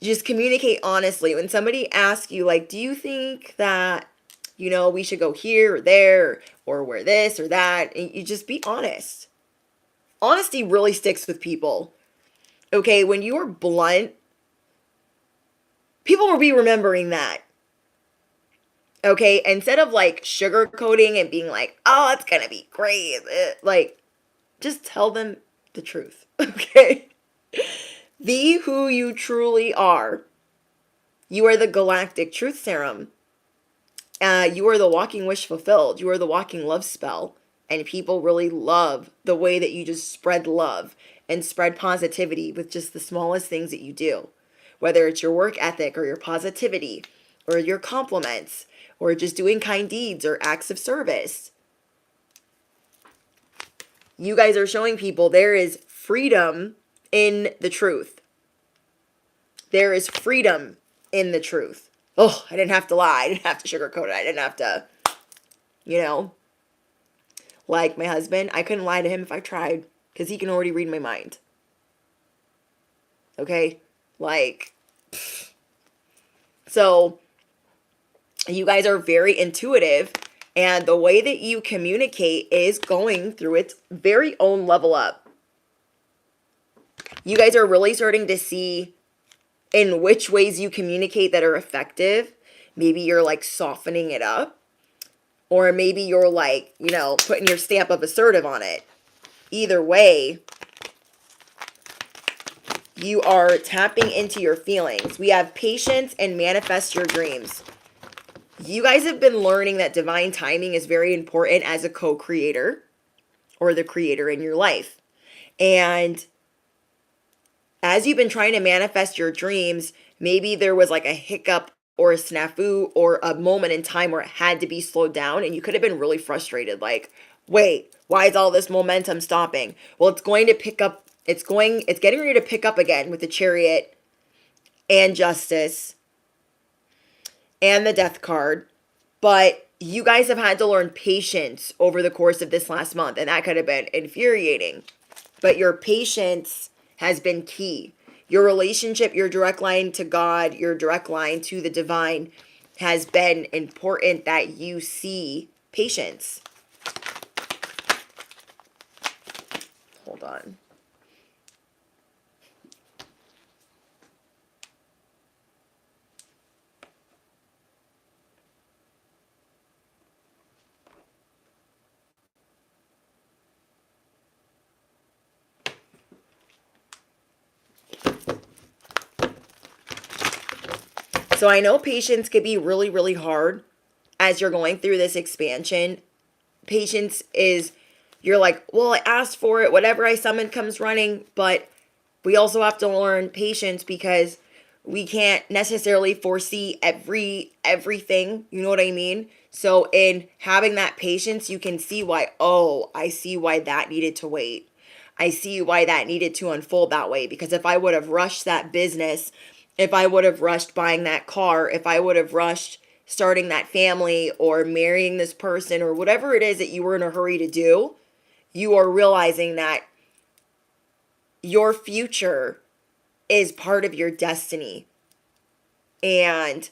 just communicate honestly. When somebody asks you, like, do you think that, we should go here or there or wear this or that, and you just be honest. Honesty really sticks with people. Okay, when you are blunt, people will be remembering that. Okay, instead of like sugarcoating and being like, oh, it's gonna be great. Like, just tell them the truth. Okay? Be who you truly are. You are the galactic truth serum. You are the walking wish fulfilled. You are the walking love spell. And people really love the way that you just spread love and spread positivity with just the smallest things that you do. Whether it's your work ethic or your positivity or your compliments or just doing kind deeds or acts of service. You guys are showing people there is freedom in the truth. There is freedom in the truth. Oh, I didn't have to lie. I didn't have to sugarcoat it. I didn't have to, like my husband, I couldn't lie to him if I tried because he can already read my mind. Okay? So you guys are very intuitive, and the way that you communicate is going through its very own level up. You guys are really starting to see in which ways you communicate that are effective. Maybe you're like softening it up, or maybe you're like, putting your stamp of assertive on it. Either way, you are tapping into your feelings. We have patience and manifest your dreams. You guys have been learning that divine timing is very important as a co-creator or the creator in your life. And as you've been trying to manifest your dreams, maybe there was like a hiccup or a snafu or a moment in time where it had to be slowed down and you could have been really frustrated. Like, wait, why is all this momentum stopping? Well, it's going to pick up. It's getting ready to pick up again with the Chariot and Justice. and the death card. But you guys have had to learn patience over the course of this last month, and that could have been infuriating. But your patience has been key. Your relationship, your direct line to God, your direct line to the divine has been important that you see patience. Hold on. So I know patience could be really, really hard as you're going through this expansion. Patience is, you're like, well, I asked for it, whatever I summon comes running, but we also have to learn patience because we can't necessarily foresee everything, you know what I mean? So in having that patience, you can see why, oh, I see why that needed to wait. I see why that needed to unfold that way, because if I would have rushed that business, if I would have rushed buying that car, if I would have rushed starting that family or marrying this person or whatever it is that you were in a hurry to do, you are realizing that your future is part of your destiny. And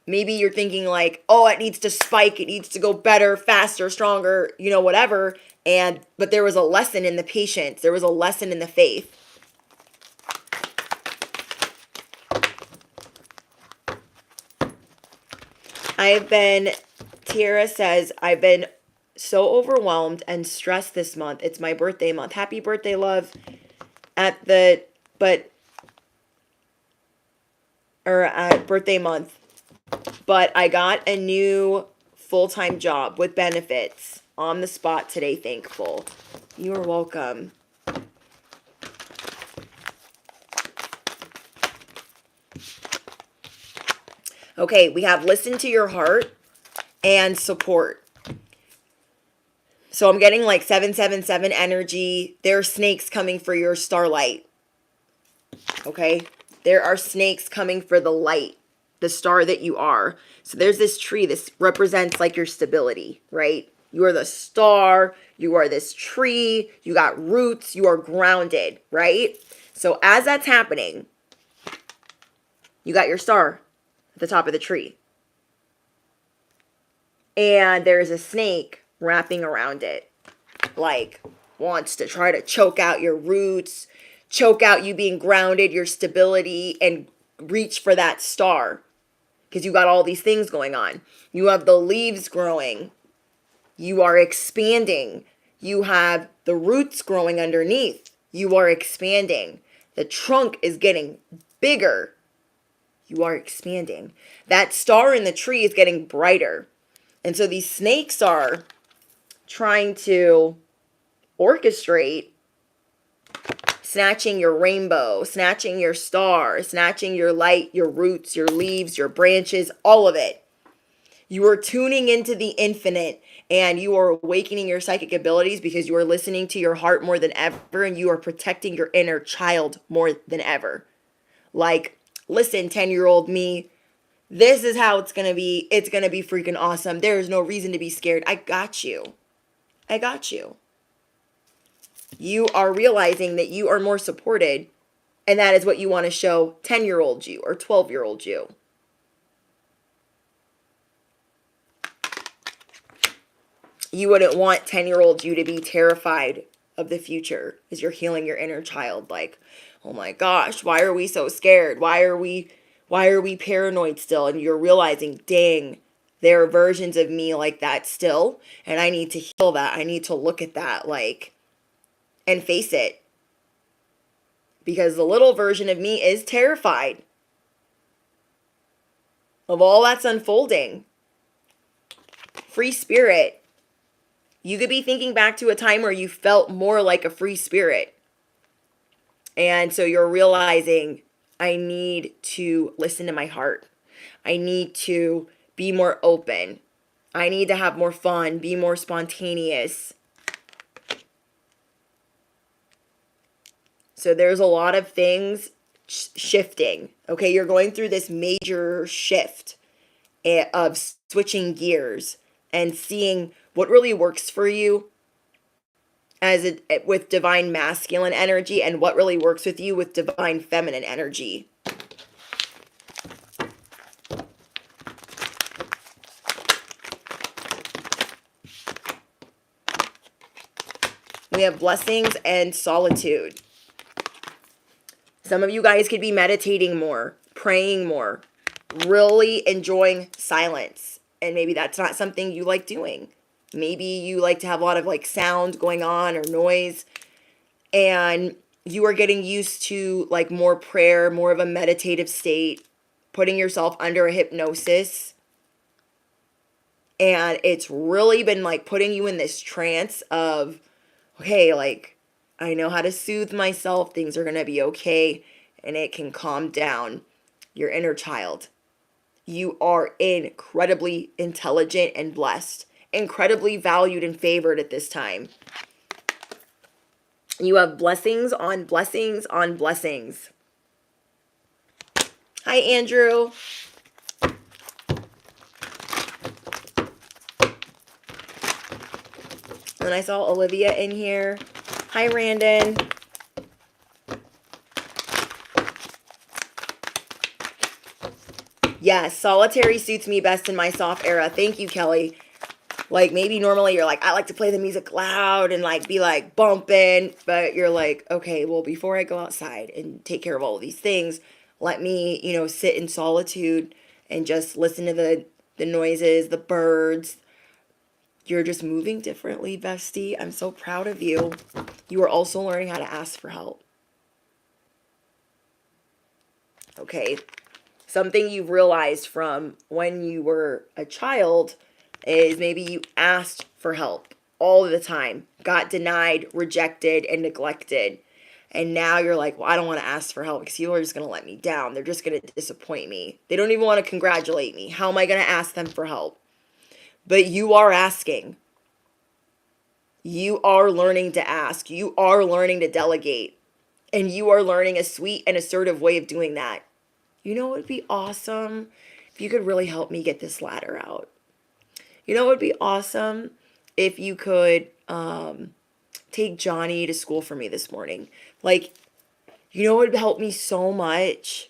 maybe you're thinking like, oh, it needs to spike, it needs to go better, faster, stronger, you know, whatever. But there was a lesson in the patience, there was a lesson in the faith. Tiara says, I've been so overwhelmed and stressed this month. It's my birthday month. Happy birthday, love. At birthday month. But I got a new full-time job with benefits on the spot today, thankful. You are welcome. Okay, we have listen to your heart and support. So I'm getting like 777 energy. There are snakes coming for your starlight. Okay? There are snakes coming for the light, the star that you are. So there's this tree. This represents like your stability, right? You are the star. You are this tree. You got roots. You are grounded, right? So as that's happening, you got your star at the top of the tree. And there's a snake wrapping around it, like wants to try to choke out your roots, choke out you being grounded, your stability, and reach for that star. Because you got all these things going on. You have the leaves growing. You are expanding. You have the roots growing underneath. You are expanding. The trunk is getting bigger. You are expanding. That star in the tree is getting brighter. And so these snakes are trying to orchestrate snatching your rainbow, snatching your star, snatching your light, your roots, your leaves, your branches, all of it. You are tuning into the infinite and you are awakening your psychic abilities because you are listening to your heart more than ever and you are protecting your inner child more than ever. Like, listen, 10-year-old me, this is how it's going to be. It's going to be freaking awesome. There is no reason to be scared. I got you. I got you. You are realizing that you are more supported, and that is what you want to show 10-year-old you or 12-year-old you. You wouldn't want 10-year-old you to be terrified of the future as you're healing your inner child. Like, oh my gosh, why are we so scared? Why are we paranoid still? And you're realizing, dang, there are versions of me like that still, and I need to heal that. I need to look at that, like, and face it. Because the little version of me is terrified of all that's unfolding. Free spirit. You could be thinking back to a time where you felt more like a free spirit. And so you're realizing, I need to listen to my heart. I need to be more open. I need to have more fun, be more spontaneous. So there's a lot of things shifting. Okay, you're going through this major shift. of switching gears and seeing what really works for you with divine masculine energy and what really works with you with divine feminine energy. We have blessings and solitude. Some of you guys could be meditating more, praying more, really enjoying silence. And maybe that's not something you like doing. Maybe you like to have a lot of like sound going on or noise. And you are getting used to like more prayer, more of a meditative state, putting yourself under a hypnosis. And it's really been like putting you in this trance of, okay, like, I know how to soothe myself. Things are going to be okay. And it can calm down your inner child. You are incredibly intelligent and blessed. Incredibly valued and favored at this time. You have blessings on blessings on blessings. Hi, Andrew. And I saw Olivia in here. Hi, Randon. Yes, solitary suits me best in my soft era. Thank you, Kelly. Like, maybe normally you're like, I like to play the music loud and like be like bumping. But you're like, okay, well, before I go outside and take care of all of these things, let me, sit in solitude and just listen to the noises, the birds. You're just moving differently, bestie. I'm so proud of you. You are also learning how to ask for help. Okay. Something you've realized from when you were a child is maybe you asked for help all the time, got denied, rejected, and neglected. And now you're like, well, I don't want to ask for help because people are just going to let me down. They're just going to disappoint me. They don't even want to congratulate me. How am I going to ask them for help? But you are asking. You are learning to ask. You are learning to delegate. And you are learning a sweet and assertive way of doing that. You know what would be awesome? If you could really help me get this ladder out. You know what would be awesome? If you could take Johnny to school for me this morning. Like, you know what would help me so much?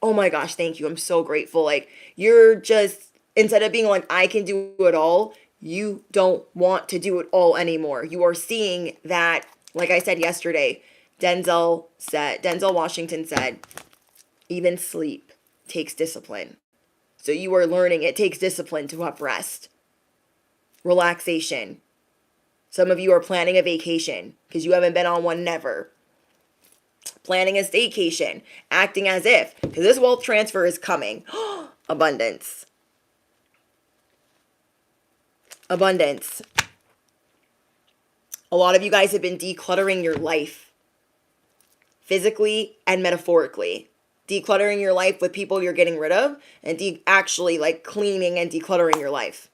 Oh my gosh, thank you. I'm so grateful. Like, you're just, instead of being like, I can do it all, you don't want to do it all anymore. You are seeing that, like I said yesterday, Denzel Washington said, even sleep takes discipline. So you are learning it takes discipline to have rest. Relaxation. Some of you are planning a vacation because you haven't been on one never. Planning a staycation. Acting as if. Because this wealth transfer is coming. Abundance. Abundance. A lot of you guys have been decluttering your life. Physically and metaphorically. Decluttering your life with people you're getting rid of. And actually like cleaning and decluttering your life.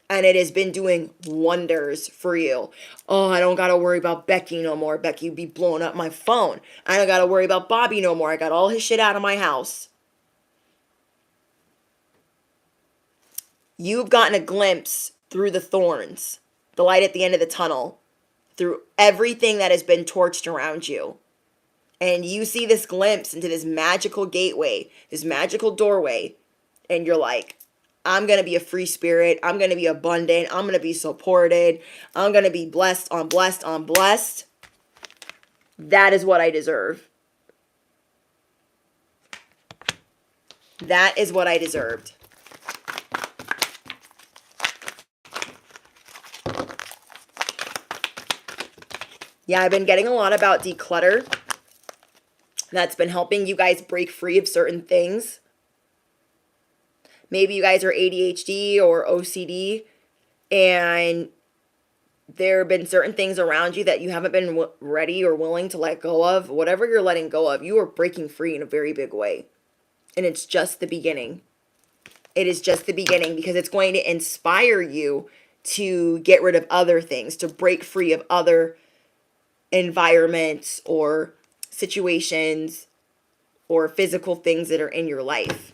And it has been doing wonders for you. Oh, I don't got to worry about Becky no more. Becky be blowing up my phone. I don't got to worry about Bobby no more. I got all his shit out of my house. You've gotten a glimpse through the thorns, the light at the end of the tunnel, through everything that has been torched around you. And you see this glimpse into this magical gateway, this magical doorway. And you're like, I'm going to be a free spirit. I'm going to be abundant. I'm going to be supported. I'm going to be blessed on blessed on blessed. That is what I deserve. That is what I deserved. Yeah, I've been getting a lot about declutter. That's been helping you guys break free of certain things. Maybe you guys are ADHD or OCD and there have been certain things around you that you haven't been ready or willing to let go of. Whatever you're letting go of, you are breaking free in a very big way. And it's just the beginning. It is just the beginning because it's going to inspire you to get rid of other things, to break free of other environments or situations or physical things that are in your life.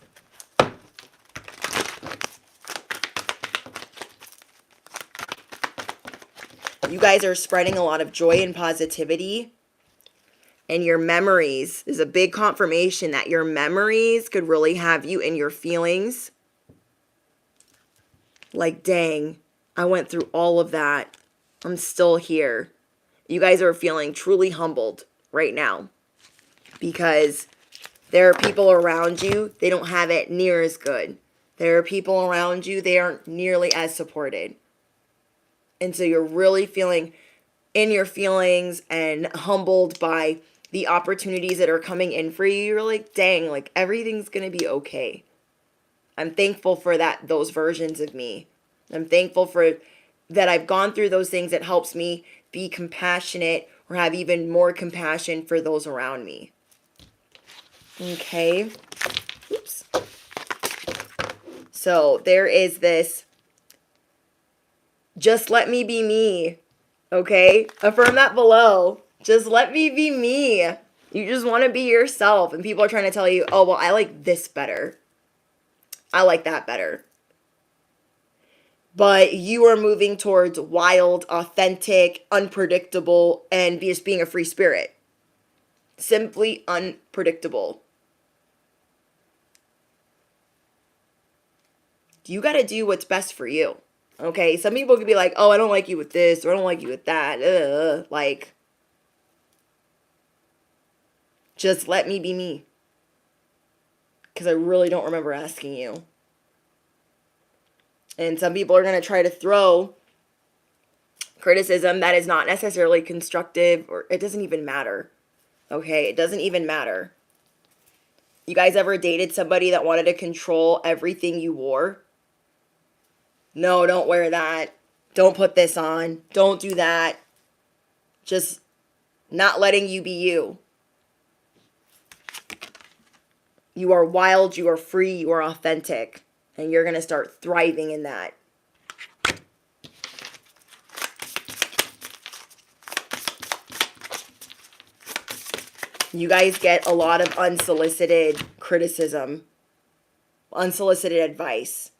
You guys are spreading a lot of joy and positivity. And your memories is a big confirmation that your memories could really have you in your feelings. Like, dang, I went through all of that. I'm still here. You guys are feeling truly humbled right now because there are people around you, they don't have it near as good. There are people around you, they aren't nearly as supported. And so you're really feeling in your feelings and humbled by the opportunities that are coming in for you. You're like, dang, like everything's going to be okay. I'm thankful for those versions of me. I'm thankful for that I've gone through those things. That helps me be compassionate or have even more compassion for those around me. Okay. Oops. So there is this, just let me be me. Okay? Affirm that below. Just let me be me. You just want to be yourself. And people are trying to tell you, oh, well, I like this better. I like that better. But you are moving towards wild, authentic, unpredictable, and just being a free spirit. Simply unpredictable. You got to do what's best for you. Okay? Some people could be like, oh, I don't like you with this, or I don't like you with that. Like, just let me be me. Because I really don't remember asking you. And some people are going to try to throw criticism that is not necessarily constructive, or it doesn't even matter. Okay? It doesn't even matter. You guys ever dated somebody that wanted to control everything you wore? No, don't wear that. Don't put this on. Don't do that. Just not letting you be you. You are wild, you are free, you are authentic. And you're going to start thriving in that. You guys get a lot of unsolicited criticism, unsolicited advice.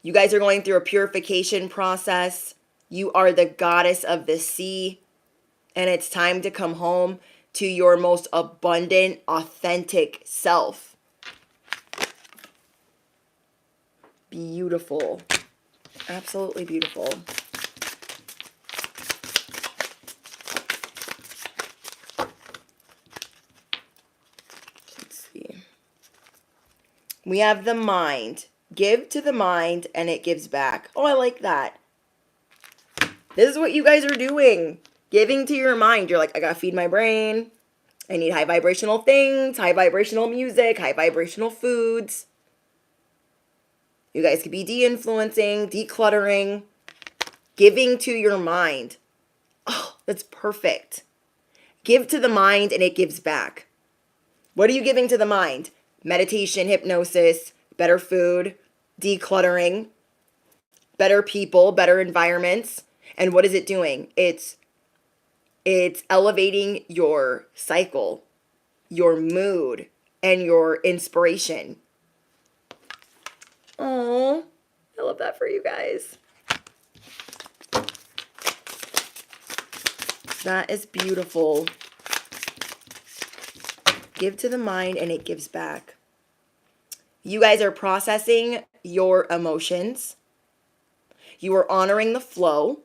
You guys are going through a purification process. You are the goddess of the sea. And it's time to come home to your most abundant, authentic self. Beautiful. Absolutely beautiful. Let's see. We have the mind. Give to the mind and it gives back. Oh, I like that. This is what you guys are doing. Giving to your mind. You're like, I gotta feed my brain. I need high vibrational things, high vibrational music, high vibrational foods. You guys could be de-influencing, decluttering, giving to your mind. Oh, that's perfect. Give to the mind and it gives back. What are you giving to the mind? Meditation, hypnosis, better food, decluttering, better people, better environments. And what is it doing? It's elevating your cycle, your mood, and your inspiration. Oh, I love that for you guys. That is beautiful. Give to the mind and it gives back. You guys are processing your emotions. You are honoring the flow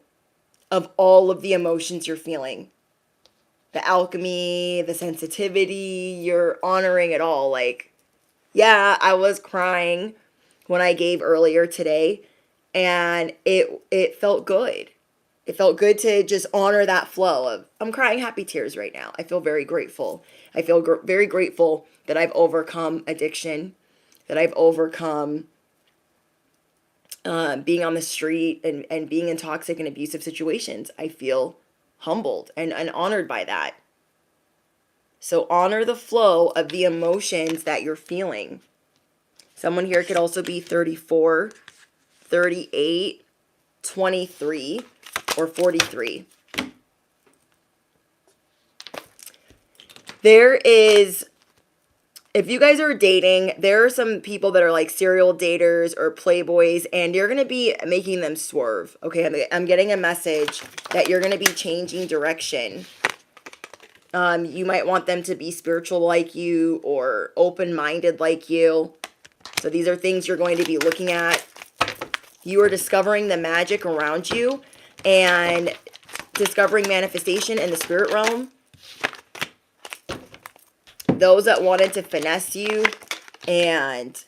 of all of the emotions you're feeling. The alchemy, the sensitivity, you're honoring it all. Like, yeah, I was crying when I gave earlier today, and it felt good. It felt good to just honor that flow of, I'm crying happy tears right now. I feel very grateful. I feel very grateful that I've overcome addiction, that I've overcome being on the street and being in toxic and abusive situations. I feel humbled and honored by that. So honor the flow of the emotions that you're feeling. Someone here could also be 34, 38, 23, or 43. There is if you guys are dating, there are some people that are like serial daters or playboys, and you're going to be making them swerve. Okay, I'm getting a message that you're going to be changing direction. You might want them to be spiritual like you or open-minded like you. So these are things you're going to be looking at. You are discovering the magic around you and discovering manifestation in the spirit realm. Those that wanted to finesse you and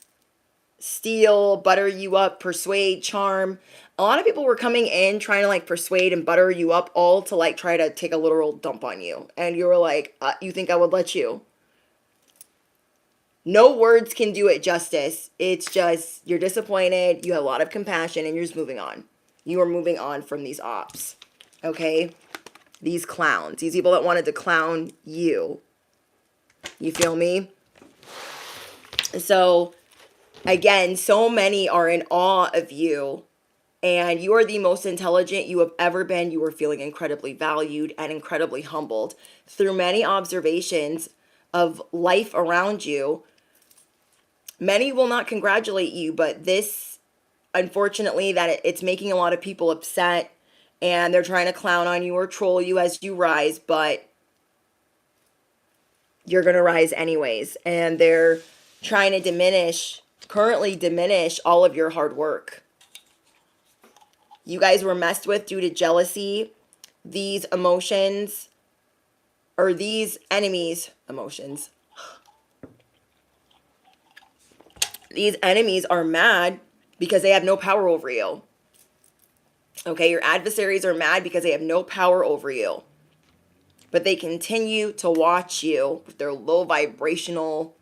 steal, butter you up, persuade, charm. A lot of people were coming in trying to like persuade and butter you up, all to like try to take a literal dump on you. And you were like, you think I would let you? No words can do it justice. It's just, you're disappointed, you have a lot of compassion, and you're just moving on. You are moving on from these ops. Okay? These clowns. These people that wanted to clown you. You feel me? So, again, so many are in awe of you, and you are the most intelligent you have ever been. You are feeling incredibly valued and incredibly humbled through many observations of life around you. Many will not congratulate you, but this, unfortunately, that it's making a lot of people upset, and they're trying to clown on you or troll you as you rise, but you're going to rise anyways. And they're trying to currently diminish all of your hard work. You guys were messed with due to jealousy. These emotions, or these enemies, emotions. These enemies are mad because they have no power over you. Okay, your adversaries are mad because they have no power over you. But they continue to watch you with their low vibrational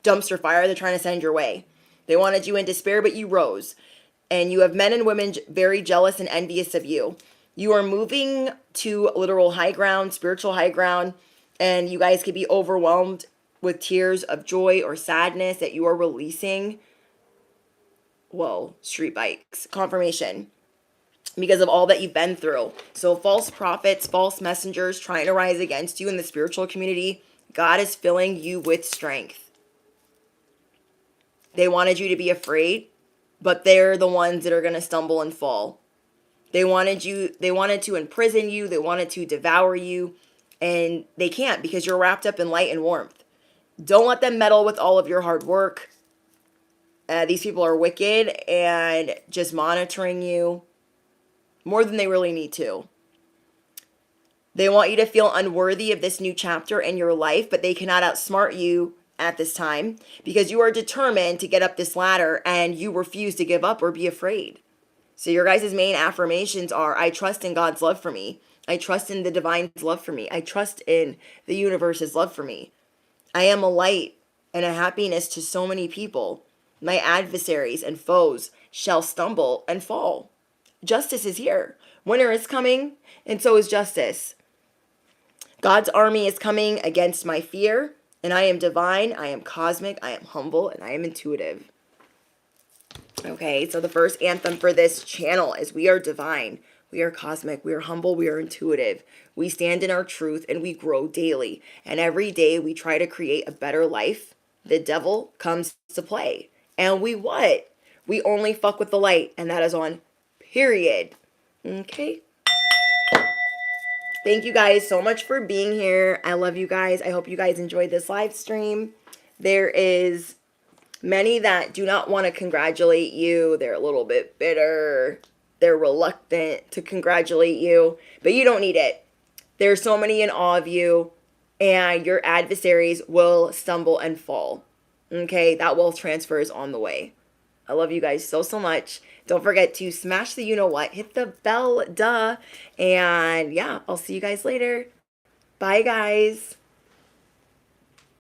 dumpster fire they're trying to send your way. They wanted you in despair, but you rose. And you have men and women very jealous and envious of you. You are moving to literal high ground, spiritual high ground, and you guys could be overwhelmed with tears of joy or sadness that you are releasing. Whoa, street bikes. Confirmation. Because of all that you've been through. So false prophets, false messengers trying to rise against you in the spiritual community, God is filling you with strength. They wanted you to be afraid, but they're the ones that are going to stumble and fall. They wanted to imprison you, they wanted to devour you, and they can't because you're wrapped up in light and warmth. Don't let them meddle with all of your hard work. These people are wicked and just monitoring you more than they really need to. They want you to feel unworthy of this new chapter in your life, but they cannot outsmart you at this time because you are determined to get up this ladder and you refuse to give up or be afraid. So your guys' main affirmations are, I trust in God's love for me. I trust in the divine's love for me. I trust in the universe's love for me. I am a light and a happiness to so many people. My adversaries and foes shall stumble and fall. Justice is here. Winter is coming, and so is justice. God's army is coming against my fear, and I am divine, I am cosmic, I am humble, and I am intuitive. Okay, so the first anthem for this channel is we are divine, we are cosmic, we are humble, we are intuitive. We stand in our truth, and we grow daily. And every day we try to create a better life. The devil comes to play. And we what? We only fuck with the light, and that is on period. Okay. Thank you guys so much for being here. I love you guys. I hope you guys enjoyed this live stream. There is many that do not want to congratulate you. They're a little bit bitter. They're reluctant to congratulate you, but you don't need it. There's so many in awe of you, and your adversaries will stumble and fall. Okay, that wealth transfer is on the way. I love you guys so, so much. Don't forget to smash the you-know-what. Hit the bell, duh. And yeah, I'll see you guys later. Bye, guys.